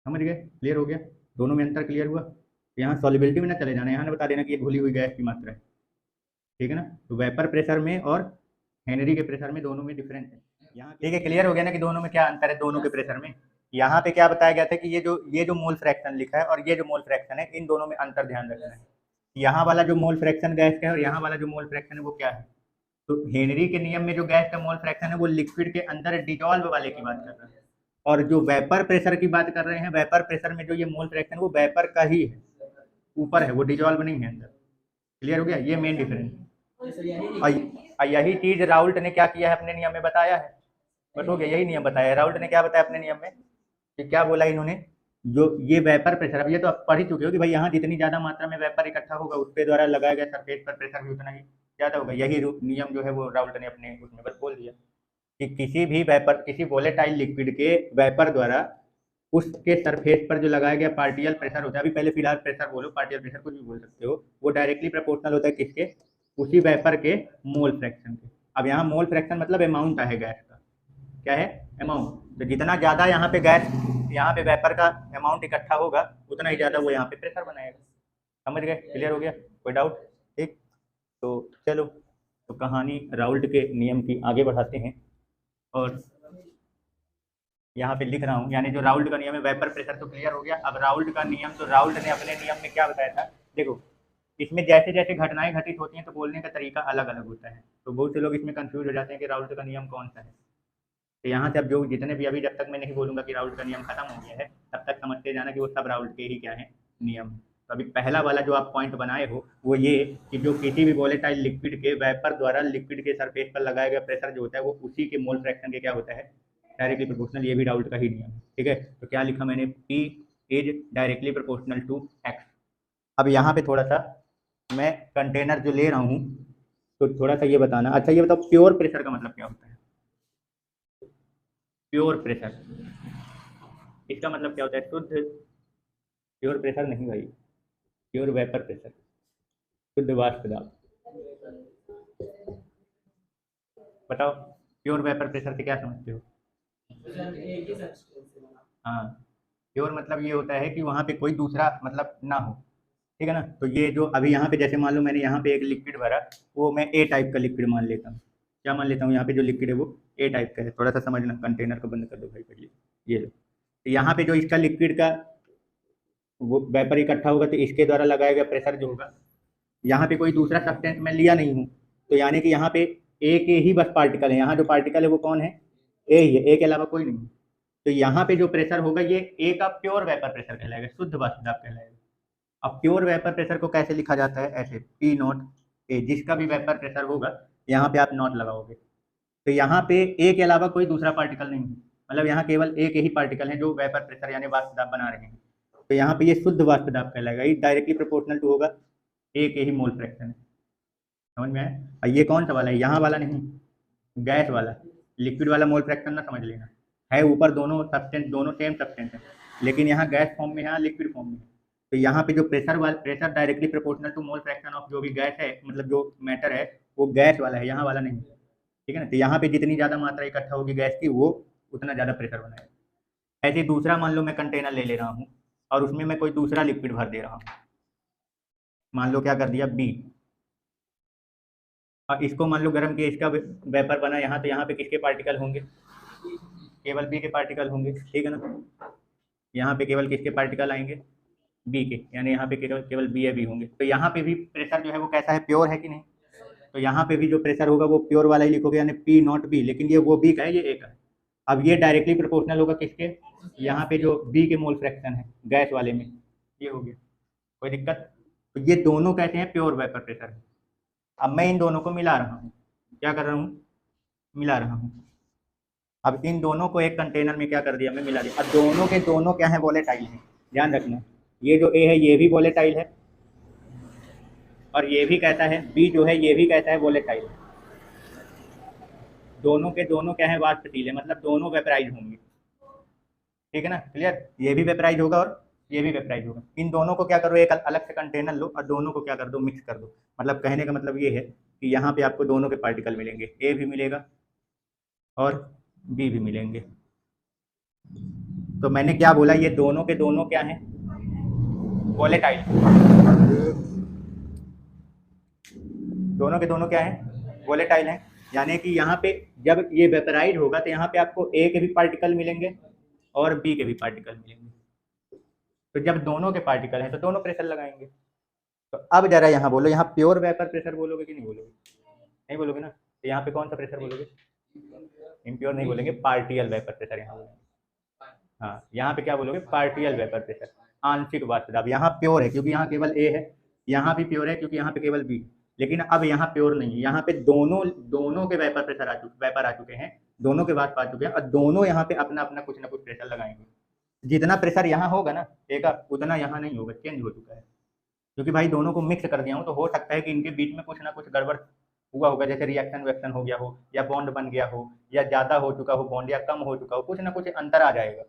Speaker 1: समझ गए? क्लियर हो गया? दोनों में अंतर क्लियर हुआ? यहाँ सॉलिबिलिटी में ना चले जाना, यहाँ ना बता देना कि ये घुली हुई गैस की मात्रा है, ठीक है ना? तो वेपर प्रेशर में और हेनरी के प्रेशर में दोनों में डिफरेंस है। यहाँ ठीक है, क्लियर हो गया ना कि दोनों में क्या अंतर है दोनों के प्रेशर में? यहाँ पे क्या बताया गया था कि ये जो मोल फ्रैक्शन लिखा है और ये जो मोल फ्रैक्शन है, इन दोनों में अंतर ध्यान रखना है। यहाँ वाला जो मोल फ्रैक्शन गैस का है और यहाँ वाला जो मोल फ्रैक्शन है वो क्या है? तो हेनरी के नियम में जो गैस का मोल फ्रैक्शन है वो लिक्विड के अंदर डिजॉल्व वाले की बात कर रहा है, और जो वेपर प्रेशर की बात कर रहे हैं, वेपर प्रेशर में जो ये मोल फ्रैक्शन वो वेपर का ही है, ऊपर है, वो डिजॉल्व नहीं है अंदर। क्लियर हो गया? ये मेन डिफरेंस। और यही चीज राउल्ट ने क्या किया है अपने नियम में बताया है, बस हो गया, यही नियम बताया है। राउल्ट ने क्या बताया अपने नियम में कि क्या बोला इन्होंने, जो ये वेपर प्रेशर, अब ये तो आप पढ़ ही चुके हो कि भाई यहाँ जितनी ज्यादा मात्रा में वेपर इकट्ठा होगा उसके द्वारा लगाया गया सरफेस पर प्रेशर भी उतना ही ज्यादा होगा। यही नियम जो है वो राउल्ट ने अपने उसमें बस बोल दिया कि किसी भी वेपर, किसी वोलेटाइल लिक्विड के वेपर द्वारा उसके सरफेस पर जो लगाया गया पार्टियल प्रेशर होता है, अभी पहले फिलहाल प्रेशर बोलो, पार्टियल प्रेशर कुछ भी बोल सकते हो, वो डायरेक्टली प्रोपोर्शनल होता है किसके? उसी वेपर के मोल फ्रैक्शन के। अब यहाँ मोल फ्रैक्शन मतलब अमाउंट है गैस का, क्या है? अमाउंट। तो जितना ज़्यादा यहाँ पे गैस, यहाँ पे वेपर का अमाउंट इकट्ठा होगा उतना ही ज़्यादा वो यहाँ पे प्रेशर बनाएगा। समझ गए? क्लियर हो गया? कोई डाउट? ठीक, तो चलो, तो कहानी राउल्ट के नियम की आगे बढ़ाते हैं, और यहाँ पे लिख रहा हूँ, यानी जो राउल्ट का नियम है वेपर प्रेशर तो क्लियर हो गया। अब राउल्ट का नियम, तो राउल्ट ने अपने नियम में क्या बताया था, देखो इसमें जैसे जैसे घटनाएं घटित होती हैं तो बोलने का तरीका अलग अलग होता है, तो बहुत से लोग इसमें कंफ्यूज हो जाते हैं कि राउल्ट का नियम कौन सा है। तो यहाँ से अब जो जितने भी, अभी जब तक मैं नहीं बोलूँगा कि राउल्ट का नियम खत्म हो गया है, तब तक समझते जाना कि वो सब राउल्ट के ही क्या है, नियम। तो अभी पहला वाला जो आप पॉइंट बनाए हो वो ये कि जो किसी भी वोलेटाइल लिक्विड के वेपर द्वारा लिक्विड के सरफेस पर लगाया गया प्रेशर जो होता है वो उसी के मोल फ्रैक्शन के क्या होता है, डायरेक्टली प्रोपोर्शनल। ये भी राउल्ट का ही नियम है, ठीक है? तो क्या लिखा मैंने, P is directly proportional to X। अब यहाँ पे थोड़ा सा मैं कंटेनर जो ले रहा हूँ तो थोड़ा सा ये बताना। अच्छा ये बताओ प्योर प्रेशर का मतलब क्या होता है? प्योर प्रेशर, इसका मतलब क्या होता है? शुद्ध, प्योर प्रेशर नहीं भाई, प्योर वेपर प्रेशर, शुद्ध वाष्प दाब। बताओ प्योर वेपर प्रेशर से क्या समझते हो? हाँ, प्योर मतलब ये होता है कि वहाँ पे कोई दूसरा मतलब ना हो, ठीक है ना? तो ये जो अभी यहाँ पे जैसे मान लो मैंने यहाँ पे एक लिक्विड भरा, वो मैं ए टाइप का लिक्विड मान लेता हूँ। क्या मान लेता हूँ? यहाँ पे जो लिक्विड है वो ए टाइप का है। थोड़ा सा समझना, कंटेनर को बंद कर दो भाई पहले, ये लो। तो यहाँ पे जो इसका लिक्विड का वो वेपर इकट्ठा होगा तो इसके द्वारा लगाया गया प्रेशर जो होगा, यहाँ पे कोई दूसरा सब्सटेंस मैं लिया नहीं हूँ, तो यानी कि यहाँ पे ए के ही बस पार्टिकल है। यहाँ जो पार्टिकल है वो कौन है? ए ही है, ए के अलावा कोई नहीं। तो यहाँ पे जो प्रेशर होगा ये ए का प्योर वेपर प्रेशर कहलाएगा, शुद्ध वाष्प दाब कहलाएगा। अब प्योर वेपर प्रेशर को कैसे लिखा जाता है? ऐसे, पी नॉट ए, जिसका भी वेपर प्रेशर होगा यहाँ पे आप नॉट लगाओगे, तो यहाँ पे ए के अलावा कोई दूसरा पार्टिकल नहीं है, मतलब यहाँ केवल ए के ही पार्टिकल हैं जो वेपर प्रेशर यानी वाष्प दाब बना रहे हैं। तो यहाँ पे ये शुद्ध वाष्प दाब कहलाएगा, ये डायरेक्टली प्रोपोर्शनल टू होगा ए के ही मोल फ्रैक्शन है। समझ में आया? और ये कौन सा वाला है? यहाँ वाला नहीं, गैस वाला। लिक्विड वाला मोल फ्रैक्शन ना समझ लेना, है ऊपर दोनों सब्सटेंस, दोनों सेम सब्सटेंस है, लेकिन यहाँ गैस फॉर्म में है, लिक्विड फॉर्म में है। तो यहाँ पे जो प्रेशर वाला, pressure directly proportional to mole fraction of जो भी गैस है, मतलब जो मैटर है वो गैस वाला है, यहाँ वाला नहीं, ठीक है ना? तो यहाँ पे जितनी ज़्यादा मात्रा इकट्ठा होगी गैस की वो उतना ज़्यादा प्रेशर बनाएगा। ऐसे दूसरा मान लो मैं कंटेनर ले ले रहा हूँ और उसमें मैं कोई दूसरा लिक्विड भर दे रहा हूँ, मान लो क्या कर दिया, बी, और इसको मान लो गर्म किया, इसका वेपर बना यहाँ, तो यहाँ पे किसके पार्टिकल होंगे? केवल बी के पार्टिकल होंगे, ठीक है ना? यहाँ पे केवल किसके पार्टिकल आएंगे? बी के, यानी यहाँ पे केवल बी ए बी होंगे। तो यहाँ पे भी प्रेशर जो है वो कैसा है? प्योर है कि नहीं? तो यहाँ पे भी जो प्रेशर होगा वो प्योर वाला ही लिखोगे, यानी पी नॉट बी, लेकिन ये वो बी का है, ये ए का है। अब ये डायरेक्टली प्रोपोर्शनल होगा किसके? यहाँ पे जो बी के मोल फ्रैक्शन है गैस वाले में, ये हो गया, कोई दिक्कत? तो ये दोनों कहते हैं प्योर वेपर प्रेशर। अब मैं इन दोनों को मिला रहा हूँ, क्या कर रहा हूँ? मिला रहा हूँ। अब इन दोनों को एक कंटेनर में क्या कर दिया, मैं मिला दिया। अब दोनों के दोनों क्या है? वोलेटाइल है, ध्यान रखना। ये जो ए है ये भी वोलेटाइल है, और ये भी कहता है, बी जो है ये भी कहता है वोलेटाइल। दोनों के दोनों क्या है? वाष्पशील है, मतलब दोनों वेपराइज होंगे, ठीक है ना? क्लियर? ये भी वेपराइज होगा और ये भी वेपराइज होगा। इन दोनों को क्या करो, एक अलग से कंटेनर लो और दोनों को क्या कर दो, मिक्स कर दो। मतलब कहने का मतलब ये है कि यहाँ पे आपको दोनों के पार्टिकल मिलेंगे, ए भी मिलेगा और बी भी मिलेंगे। तो मैंने क्या बोला, ये दोनों के दोनों क्या हैं, वोलेटाइल। दोनों के दोनों क्या हैं, वोलेटाइल हैं। यानी कि यहाँ पे जब ये वेपराइज होगा तो यहाँ पे आपको ए के भी पार्टिकल मिलेंगे और बी के भी पार्टिकल मिलेंगे। तो जब दोनों के पार्टिकल हैं तो दोनों प्रेशर लगाएंगे। तो अब जरा यहाँ बोलो, यहाँ प्योर वेपर प्रेशर बोलोगे कि नहीं बोलोगे? नहीं बोलोगे ना। तो यहाँ पे कौन सा प्रेशर बोलोगे? इम्प्योर नहीं बोलेंगे, पार्टियल वेपर प्रेशर यहाँ बोलेंगे। हाँ, यहाँ पे क्या बोलोगे, पार्टियल वेपर प्रेशर, आंशिक वाष्प दाब। यहाँ प्योर है क्योंकि यहाँ केवल ए है, यहाँ भी प्योर है क्योंकि यहाँ पे केवल बी। लेकिन अब यहाँ प्योर नहीं है, यहाँ पे दोनों दोनों के वेपर प्रेशर वेपर आ चुके हैं, दोनों के वाष्प आ चुके हैं, और दोनों यहाँ पे अपना अपना कुछ ना कुछ प्रेशर लगाएंगे। जितना प्रेशर यहाँ होगा ना ए का, उतना यहाँ नहीं होगा, चेंज हो चुका है। क्योंकि भाई दोनों को मिक्स कर दिया हूँ, तो हो सकता है कि इनके बीच में कुछ ना कुछ गड़बड़ हुआ होगा, जैसे रिएक्शन वेक्शन हो गया हो, या बॉन्ड बन गया हो, या ज़्यादा हो चुका हो बॉन्ड, या कम हो चुका हो, कुछ ना कुछ अंतर आ जाएगा।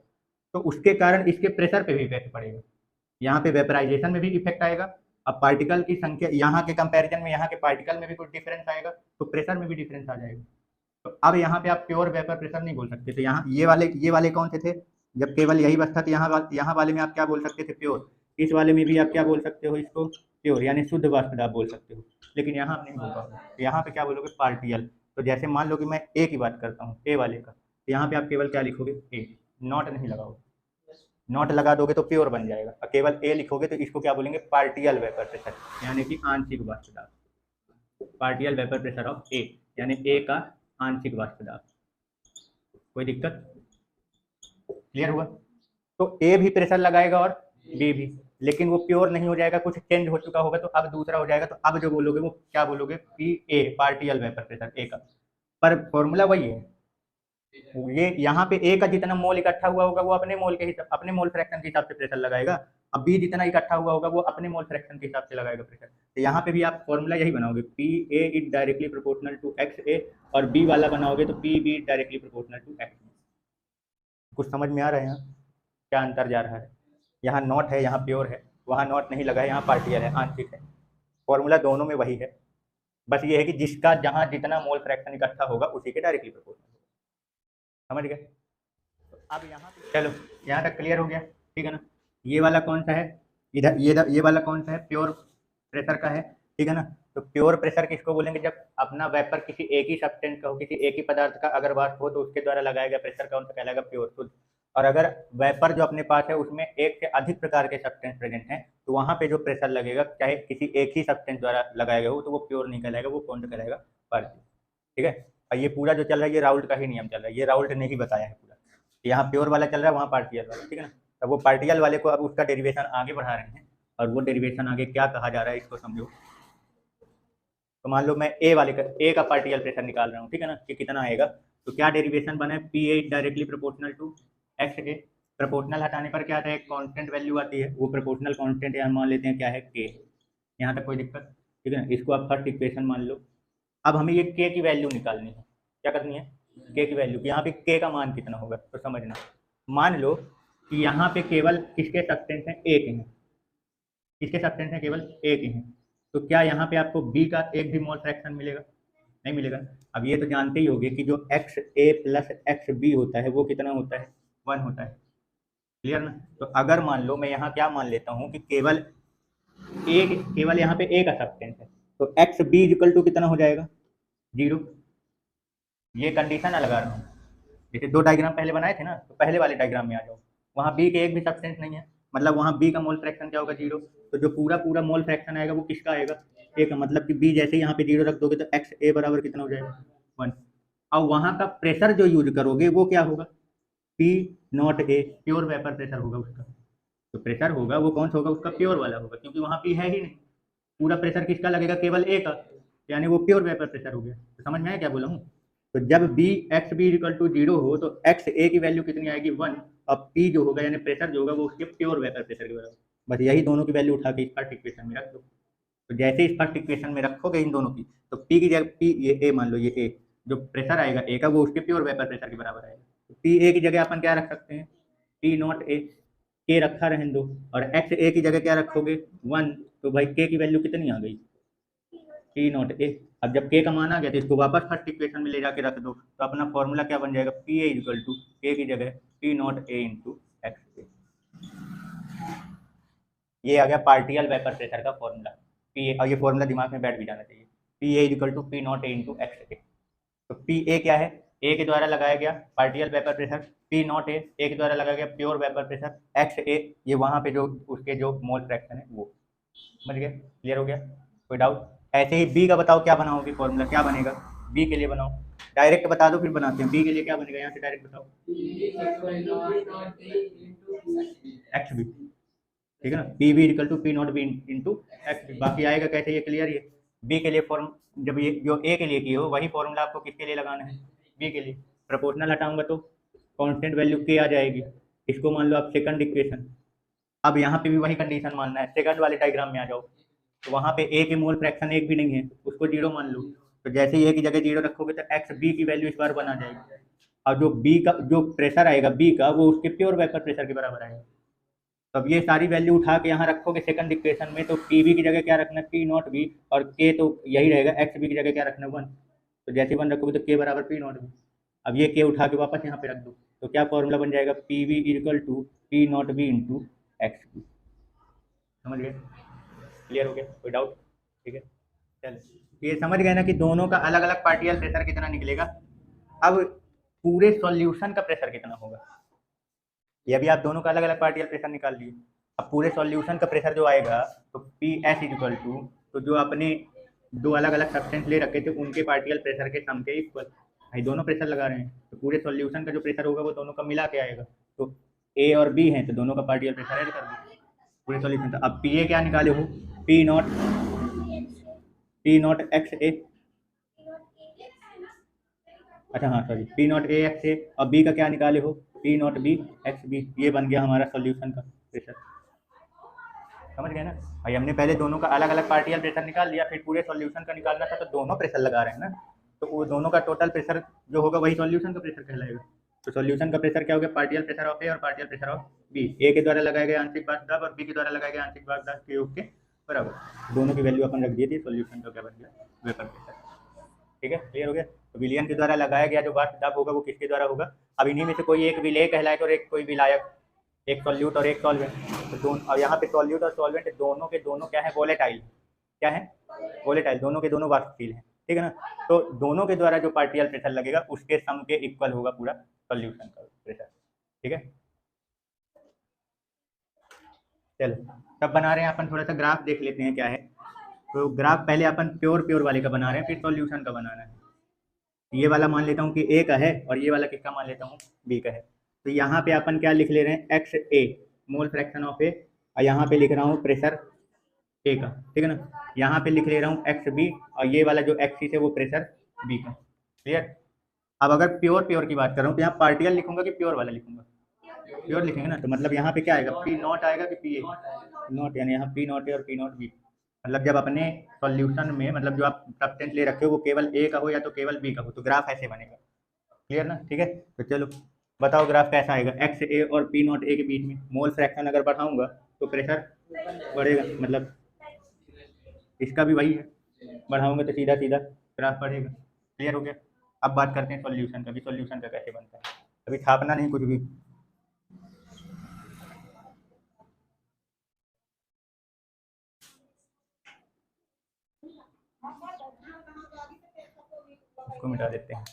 Speaker 1: तो उसके कारण इसके प्रेशर पे भी इफेक्ट पड़ेगा, यहाँ पे वेपराइजेशन में भी इफेक्ट आएगा। अब पार्टिकल की संख्या यहाँ के कंपैरिजन में यहाँ के पार्टिकल में भी कुछ डिफरेंस आएगा, तो प्रेशर में भी डिफरेंस आ जाएगा। तो अब यहाँ पे आप प्योर वेपर प्रेशर नहीं बोल सकते। तो यहाँ ये वाले कौन से थे, जब केवल यही बस था, तो यहाँ वाले में आप क्या बोल सकते थे, प्योर। इस वाले में भी आप क्या बोल सकते हो, इसको प्योर यानी शुद्ध वाष्प दाब बोल सकते हो। लेकिन यहाँ आप नहीं बोल पाओगे, तो यहाँ पे क्या बोलोगे, पार्टियल। तो जैसे मान लो कि मैं ए की बात करता हूँ, ए वाले का, तो यहाँ पे आप केवल क्या लिखोगे, ए, नॉट नहीं लगाओगे। नॉट लगा दोगे तो प्योर बन जाएगा, और केवल ए लिखोगे तो इसको क्या बोलेंगे, पार्टियल वेपर प्रेशर, यानी कि आंशिक वाष्प दाब। पार्टियल वेपर प्रेशर ऑफ ए, यानी ए का आंशिक वाष्प दाब। कोई दिक्कत? क्लियर हुआ? तो ए भी प्रेशर लगाएगा और बी भी, लेकिन वो प्योर नहीं हो जाएगा, कुछ चेंज हो चुका होगा, तो अब दूसरा हो जाएगा। तो अब जो बोलोगे वो क्या बोलोगे, p a, partial vapour pressure a का। पर फॉर्मूला वही है, ये यहाँ पे ए का जितना मोल इकट्ठा हुआ होगा वो अपने मोल के हिसाब, अपने मोल फ्रैक्शन के हिसाब से प्रेशर लगाएगा। अब बी जितना इकट्ठा हुआ होगा वो अपने मोल फ्रैक्शन के हिसाब से लगाएगा प्रेशर। तो यहाँ पे भी आप फॉर्मूला यही बनाओगे, p a is directly proportional to x a, और बी वाला बनाओगे तो p b directly proportional to x. कुछ समझ में आ रहा है यहाँ क्या अंतर जा रहा है? यहाँ नॉट है, यहाँ प्योर है, वहाँ नॉट नहीं लगा है, यहाँ पार्टियल है, आंशिक है। फॉर्मूला दोनों में वही है, बस ये है कि जिसका जहाँ जितना मोल फ्रैक्शन इकट्ठा होगा उसी के डायरेक्टली प्रोपोर्शनल होगा। समझ गए? अब यहाँ चलो, यहाँ तक क्लियर हो गया, ठीक है ना। ये वाला कौन सा है, इधर ये वाला कौन सा है, प्योर प्रेशर का है, ठीक है ना। तो प्योर प्रेशर किसको बोलेंगे, जब अपना वेपर किसी एक ही सब्सटेंस का हो, किसी एक ही पदार्थ का अगर वाष्प हो, तो उसके द्वारा लगाया गया प्रेशर कौन सा कहलाएगा, प्योर, शुद्ध। और अगर वेपर जो अपने पास है उसमें एक से अधिक प्रकार के सब्सटेंस प्रेजेंट हैं, तो वहाँ पे जो प्रेशर लगेगा, चाहे किसी एक ही सब्सटेंस द्वारा लगाया गया हो, तो वो प्योर नहीं कहलाएगा, वो कौन सा कहलाएगा, पार्शियल। ठीक है। और ये पूरा जो चल रहा है ये राउल्ट का ही नियम चल रहा है, ये राउल्ट ने ही बताया है पूरा। यहाँ प्योर वाला चल रहा है, वहाँ पार्टियल वाला, ठीक है ना। तब वो पार्टियल वाले को अब उसका डेरिवेशन आगे बढ़ा रहे हैं, और वो डेरिवेशन आगे क्या कहा जा रहा है इसको समझो। तो मान लो मैं ए का पार्टियल प्रेशर निकाल रहा हूँ, ठीक है ना, कि कितना आएगा। तो क्या डेरिवेशन बना है, P A directly proportional to x A. Proportional हटाने पर क्या आता है, कांस्टेंट वैल्यू आती है, वो प्रोपोर्शनल कांस्टेंट यहाँ मान लेते हैं क्या है, के। यहाँ तक कोई दिक्कत? ठीक है ना, इसको आप फर्स्ट इक्वेशन मान लो। अब हमें ये के की वैल्यू निकालनी है, क्या करनी है, के की वैल्यू। यहाँ पे के का मान कितना होगा, तो समझना। मान लो कि यहाँ पे केवल किसके सब्सटेंस हैं, ए के हैं, किसके सब्सटेंस हैं, केवल ए के हैं। तो क्या यहाँ पे आपको बी का एक भी मोल फ्रैक्शन मिलेगा, नहीं मिलेगा। अब ये तो जानते ही होंगे कि जो x A plus x B होता है वो कितना होता है, 1 होता है। क्लियर ना। तो अगर मान लो मैं यहाँ क्या मान लेता हूँ कि केवल यहाँ पे ए का सब्सटेंस है, तो एक्स बी इक्वल टू कितना हो जाएगा, 0। ये कंडीशन मैं लगा रहा हूँ। जैसे 2 डायग्राम पहले बनाए थे ना, तो पहले वाले डायग्राम में आ जाओ, वहाँ बी के एक भी सब्सटेंस नहीं है, मतलब वहाँ बी का मोल फ्रैक्शन क्या होगा, 0। तो जो पूरा मोल फ्रैक्शन आएगा वो किसका आएगा, ए का। मतलब कि बी जैसे यहाँ पे 0 रख दोगे तो एक्स ए बराबर कितना हो जाएगा, 1। और वहाँ का प्रेशर जो यूज करोगे वो क्या होगा, P not A, pure vapour pressure होगा उसका। तो प्रेशर होगा वो कौन सा होगा, उसका प्योर वाला होगा, क्योंकि वहाँ पी है ही नहीं। पूरा प्रेशर किसका लगेगा, केवल ए का, यानी वो प्योर वेपर प्रेशर हो गया। तो समझ में आया क्या बोला हूँ। तो जब B x B equal to 0 हो, तो एक्स ए की वैल्यू कितनी आएगी, 1। और पी जो होगा यानी प्रेशर जो होगा वो उसके प्योर वेपर प्रेशर के बराबर। बस यही दोनों की वैल्यू उठा के इस फर्स्ट इक्वेशन में रख दो। तो जैसे इस फर्स्ट इक्वेशन में रखोगे इन दोनों की, तो पी की जगह पी, ये ए मान लो, ये ए जो प्रेशर आएगा ए का वो उसके प्योर वेपर प्रेशर के बराबर आएगा। तो पी ए की जगह अपन क्या रख सकते हैं, पी नॉट ए, के रखा रहने दो, और एक्स ए की जगह क्या रखोगे, 1। तो भाई के की वैल्यू कितनी आ गई, पी नॉट ए। अब जब के का मान आ गया तो इसको वापस फर्स्ट इक्वेशन में ले जाके रख दो, तो अपना फॉर्मूला क्या बन जाएगा, पी ए इक्वल टू के की जगह p not A into x a. ये आ गया पार्टियल वेपर प्रेशर का फॉर्मूला पी ए, और ये फॉर्मूला दिमाग में बैठ भी जाना चाहिए, p a equal to P not A into x a. तो पी ए क्या है, ए के द्वारा लगाया गया partial vapour pressure, P not ए के द्वारा लगाया गया pure vapour pressure, x a ये वहाँ पे जो उसके जो मोल फ्रैक्शन है वो। समझ गए, क्लियर हो गया, कोई डाउट? ऐसे ही बी का बताओ क्या बनाओगे फॉर्मूला, क्या बनेगा बी के लिए, बनाओ डायरेक्ट बता दो फिर बनाते हैं। बी के लिए क्या बनेगा, यहाँ से डायरेक्ट बताओ, एक्स बी, ठीक है ना, P B equal to P not B into X B. बाकी आएगा कैसे, ये क्लियर है। बी के लिए फॉर्म जब ये जो ए के लिए की हो वही फॉर्मूला आपको किसके लिए लगाना है, बी के लिए। प्रोपोर्शनल हटाऊंगा तो कांस्टेंट वैल्यू के आ जाएगी, इसको मान लो आप सेकंड इक्वेशन। अब यहाँ पे भी वही कंडीशन मानना है, सेकंड वाले डायग्राम में आ जाओ, तो वहाँ पे ए की मोल फ्रैक्शन एक भी नहीं है, उसको जीरो मान लो। तो जैसे ही ए की जगह जीरो रखोगे तो एक्स बी की वैल्यू इस बार बन आ जाएगी, और जो बी का जो प्रेशर आएगा बी का वो उसके प्योर वेपर प्रेशर के बराबर आएगा। तो अब ये सारी वैल्यू उठा के यहाँ रखोगे सेकंड इक्वेशन में, तो पी बी की जगह क्या रखना है, पी नॉट बी, और के तो यही रहेगा, एक्स बी की जगह क्या रखना है, वन। तो जैसे वन रखोगे तो के बराबर पी नॉट बी। अब ये के उठा के वापस यहाँ पे रख दो, तो क्या फॉर्मूला बन जाएगा, P V equal to P not B into X B. समझ गए, क्लियर हो गया, कोई डाउट? ठीक है, चलो ये समझ गए ना कि दोनों का अलग अलग पार्टियल प्रेशर कितना निकलेगा। अब पूरे सॉल्यूशन का प्रेशर कितना होगा, ये भी आप दोनों का अलग अलग पार्टियल प्रेशर निकाल लिए। अब पूरे सॉल्यूशन का प्रेशर जो आएगा तो पी एस इक्वल टू, तो जो अपने दो अलग अलग सब्सटेंस ले रखे थे उनके पार्टियल प्रेशर के सम के इक्वल, भाई दोनों प्रेशर लगा रहे हैं तो पूरे सॉल्यूशन का जो प्रेशर होगा वो दोनों का मिला के आएगा। तो ए और बी है तो दोनों का पार्टियल प्रेशर ऐड कर दो पूरे सॉल्यूशन का। अब पी ए क्या निकाले हो, पी नॉट एक्स ए, अच्छा हाँ sorry, p not a x a, और बी का क्या निकाले हो, p not B x b. ये बन गया हमारा सॉल्यूशन का प्रेशर। समझ गए ना भाई, हमने पहले दोनों का अलग अलग पार्टियल प्रेशर निकाल लिया, फिर पूरे सॉल्यूशन का निकालना था तो दोनों प्रेशर लगा रहे हैं ना, तो वो दोनों का टोटल प्रेशर जो होगा वही सॉल्यूशन का प्रेशर कहलाएगा। तो सॉल्यूशन का प्रेशर क्या हो गया, पार्टियल प्रेशर ऑफ ए और पार्टियल प्रेशर ऑफ बी, ए के द्वारा लगाया गया आंशिक भाग दाब और बी के द्वारा लगाया गया आंशिक भाग दाब के योग के बराबर। दोनों की वैल्यू अपन रख दिए थे, सॉल्यूशन का क्या बन गया, वेपर प्रेशर। ठीक है, क्लियर हो गया। तो विलियन के द्वारा लगाया गया जो वाष्प दाब होगा वो किसके द्वारा होगा, अब इन्हीं में से कोई एक विलेय कहलाएगा और एक कोई विलायक, एक सॉल्यूट और एक सॉल्वेंट। तो दोनों, और यहाँ पे सॉल्यूट और सॉल्वेंट दोनों के दोनों क्या है, वोलेटाइल, क्या है, वोलेटाइल, दोनों के दोनों वाष्पशील हैं। ठीक है ना, तो दोनों के द्वारा जो पार्टियल प्रेशर लगेगा उसके सम के इक्वल होगा पूरा सॉल्यूशन का प्रेशर। ठीक है, चलो तब बना रहे हैं अपन, थोड़ा सा ग्राफ देख लेते हैं क्या है। तो ग्राफ पहले अपन प्योर वाले का बना रहे हैं, फिर सॉल्यूशन का बनाना है। ये वाला मान लेता हूँ कि ए का है और ये वाला किसका मान लेता हूँ, बी का है। तो यहाँ पे अपन क्या लिख ले रहे हैं, x a mole fraction of a, और यहाँ पे लिख रहा हूँ प्रेशर ए का। ठीक है ना, यहाँ पे लिख ले रहा हूँ एक्स बी, और ये वाला जो एक्सिस है वो प्रेशर बी का। क्लियर। अब अगर प्योर की बात कर रहा हूँ तो यहाँ पार्टियल लिखूंगा कि प्योर वाला लिखूंगा, प्योर लिखेंगे ना, तो मतलब यहाँ पे क्या आएगा, पी नॉट आएगा कि पी ए नॉट, यानी यहाँ पी नॉट ए और पी नॉट बी। मतलब जब अपने सॉल्यूशन में मतलब जो आप सब्सटेंस ले रखे हो वो केवल ए का हो या तो केवल बी का हो, तो ग्राफ ऐसे बनेगा। क्लियर ना, ठीक है। तो चलो बताओ ग्राफ कैसा आएगा, एक्स ए और पी नॉट ए के बीच में मोल फ्रैक्शन अगर बढ़ाऊंगा तो प्रेशर बढ़ेगा, मतलब इसका भी वही है, बढ़ाऊंगा तो सीधा सीधा ग्राफ बढ़ेगा। क्लियर हो गया। अब बात करते हैं सॉल्यूशन का, भी सॉल्यूशन का कैसे बनता है, अभी छापना नहीं कुछ भी। इसको मिटा देते हैं।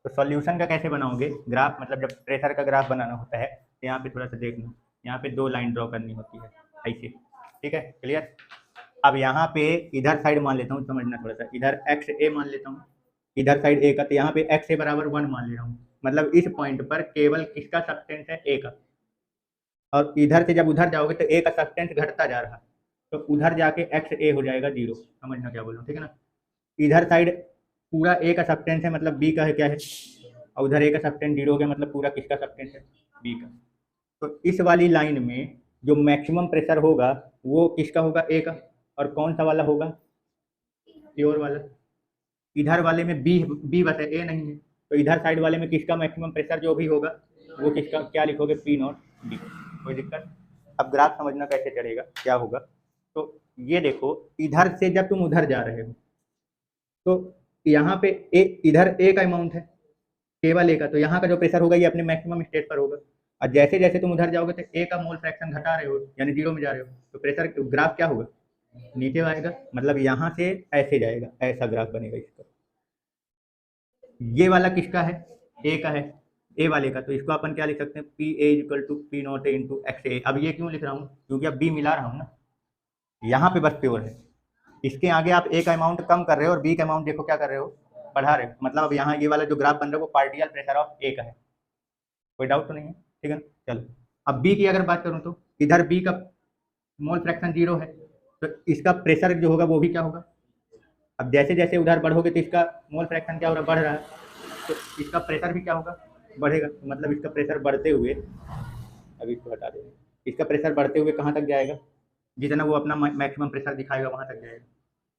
Speaker 1: तो सॉल्यूशन का कैसे बनाओगे ग्राफ, मतलब जब प्रेशर का ग्राफ बनाना होता है तो यहाँ पे थोड़ा सा देख लो, यहाँ पे दो लाइन ड्रॉ करनी होती है ऐसे। ठीक है, क्लियर। अब यहाँ पे इधर साइड मान लेता हूँ, समझना थोड़ा सा, इधर एक्स ए मान लेता हूँ, इधर साइड ए का, तो यहाँ पे एक्स ए बराबर 1 मान ले रहा हूँ, मतलब इस पॉइंट पर केवल किसका सब्सटेंस है, ए का। और इधर से जब उधर जाओगे तो ए का सब्सटेंस घटता जा रहा, तो उधर जाके एक्स ए हो जाएगा 0। समझना क्या बोल रहा हूँ, ठीक है ना। इधर साइड पूरा ए का सब्सटेंस है, मतलब बी का है क्या है, और उधर ए का सब्सटेंस 0 हो गया, मतलब पूरा किसका सब्सटेंस है, बी का। तो इस वाली लाइन में जो मैक्सिमम प्रेशर होगा वो किसका होगा, ए का, और कौन सा वाला होगा, प्योर वाला। इधर वाले में बी बस है, ए नहीं है, तो इधर साइड वाले में किसका मैक्सिमम प्रेशर जो भी होगा वो किसका, क्या लिखोगे, पी नॉट डी। कोई दिक्कत। अब ग्राफ समझना कैसे चलेगा, क्या होगा। तो ये देखो, इधर से जब तुम उधर जा रहे हो तो यहाँ पे इधर ए का अमाउंट है, केवल ए का, तो यहाँ का जो प्रेशर होगा ये अपने मैक्सिमम स्टेट पर होगा। और जैसे जैसे तुम उधर जाओगे तो ए का मोल फ्रैक्शन घटा रहे हो, यानी जीरो में जा रहे हो, तो प्रेशर ग्राफ क्या होगा, नीचे आएगा। मतलब यहाँ से ऐसे जाएगा, ऐसा ग्राफ बनेगा इसका। ये वाला किसका है, ए का है, ए वाले का, तो इसको अपन क्या लिख सकते हैं, p a equal to P not A into x a. अब ये क्यों लिख रहा हूँ, क्योंकि अब बी मिला रहा हूँ ना, यहाँ पे बस प्योर है। इसके आगे आप ए का अमाउंट कम कर रहे हो और बी का अमाउंट देखो क्या कर रहे हो, बढ़ा रहे हो। मतलब अब यहाँ ये वाला जो ग्राफ बन रहा है वो पार्टियल प्रेशर ऑफ ए का है, कोई डाउट तो नहीं है, ठीक है ना। चलो अब बी की अगर बात करूँ तो इधर बी का मोल फ्रैक्शन जीरो है, तो इसका प्रेशर जो होगा वो भी क्या होगा। अब जैसे जैसे उधर बढ़ोगे तो इसका मोल फ्रैक्शन क्या हो रहा है, बढ़ रहा है, तो इसका प्रेशर भी क्या होगा, बढ़ेगा। तो मतलब इसका प्रेशर बढ़ते हुए, अभी इसको हटा देंगे, इसका प्रेशर बढ़ते हुए कहाँ तक जाएगा, जितना वो अपना मैक्सिमम प्रेशर दिखाएगा वहाँ तक जाएगा।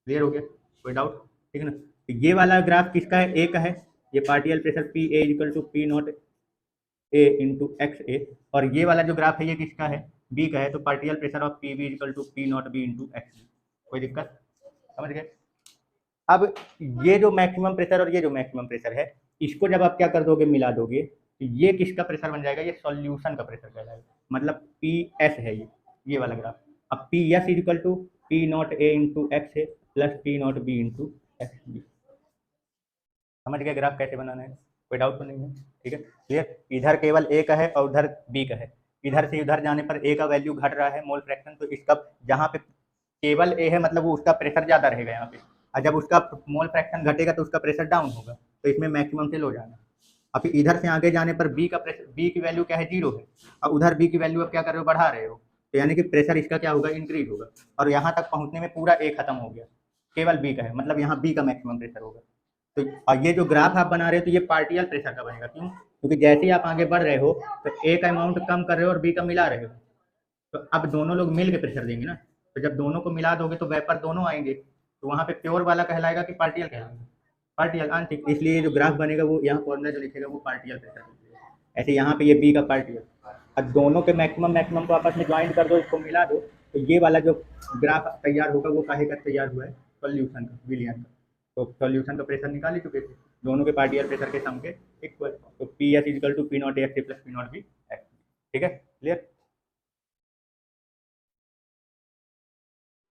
Speaker 1: क्लियर हो गया, कोई डाउट, ठीक है ना। तो ये वाला ग्राफ किसका है, ए का है, ये partial pressure p a equal to P not A into x a. और ये वाला जो ग्राफ है ये किसका है, बी का है, तो partial pressure of P B equal to P not B into X B. कोई दिक्कत, समझ गए। अब ये जो मैक्सिमम प्रेशर और ये जो मैक्सिमम प्रेशर है, इसको जब आप क्या कर दोगे, मिला दोगे, तो ये किसका प्रेशर बन जाएगा, ये सॉल्यूशन का प्रेशर कहलाएगा। मतलब पी एस है ये वाला ग्राफ। अब P S equal to P not A into x A plus P not B into X B. समझ गए ग्राफ कैसे बनाना है, कोई डाउट तो नहीं है, ठीक है क्लियर। इधर केवल ए का है और उधर बी का है, इधर से उधर जाने पर ए का वैल्यू घट रहा है मोल फ्रैक्शन, तो इसका जहाँ पे केवल ए है मतलब वो उसका प्रेशर ज़्यादा रहेगा यहाँ पे, और जब उसका मोल फ्रैक्शन घटेगा तो उसका प्रेशर डाउन होगा, तो इसमें मैक्सिमम से लो जाना। अब इधर से आगे जाने पर बी का प्रेशर, बी की वैल्यू क्या है, जीरो है, और उधर बी की वैल्यू अब क्या कर रहे हो, बढ़ा रहे हो, तो यानी कि प्रेशर इसका क्या होगा, इंक्रीज होगा। और यहाँ तक पहुँचने में पूरा ए खत्म हो गया, केवल बी का है, मतलब यहाँ बी का मैक्सिमम प्रेशर होगा। तो और ये जो ग्राफ आप बना रहे हो तो ये पार्टियल प्रेशर का बनेगा, क्यों, क्योंकि जैसे ही आप आगे बढ़ रहे हो तो ए का अमाउंट कम कर रहे हो और बी का मिला रहे हो, तो अब दोनों लोग मिल के प्रेशर देंगे ना, तो जब दोनों को मिला दोगे तो वेपर दोनों आएंगे, तो वहाँ पे प्योर वाला कहलाएगा कि पार्टियल कहलाएगा, पार्टियल आंशिक। इसलिए जो ग्राफ बनेगा वो यहाँ फॉर्मूला जो लिखेगा वो पार्टियल प्रेशर। ऐसे यहाँ पे ये बी का पार्टियल, अब दोनों के मैक्सिमम को आपस में ज्वाइन कर दो, इसको मिला दो, तो ये वाला जो ग्राफ तैयार होगा वो काहे का तैयार हुआ है, सॉल्यूशन का, विलियन का। तो सॉल्यूशन का प्रेशर निकाल ही चुके थे, दोनों के पार्टियल प्रेशर के सम के इक्वल। तो P S equal to P not X plus P not B X, ठीक है क्लियर।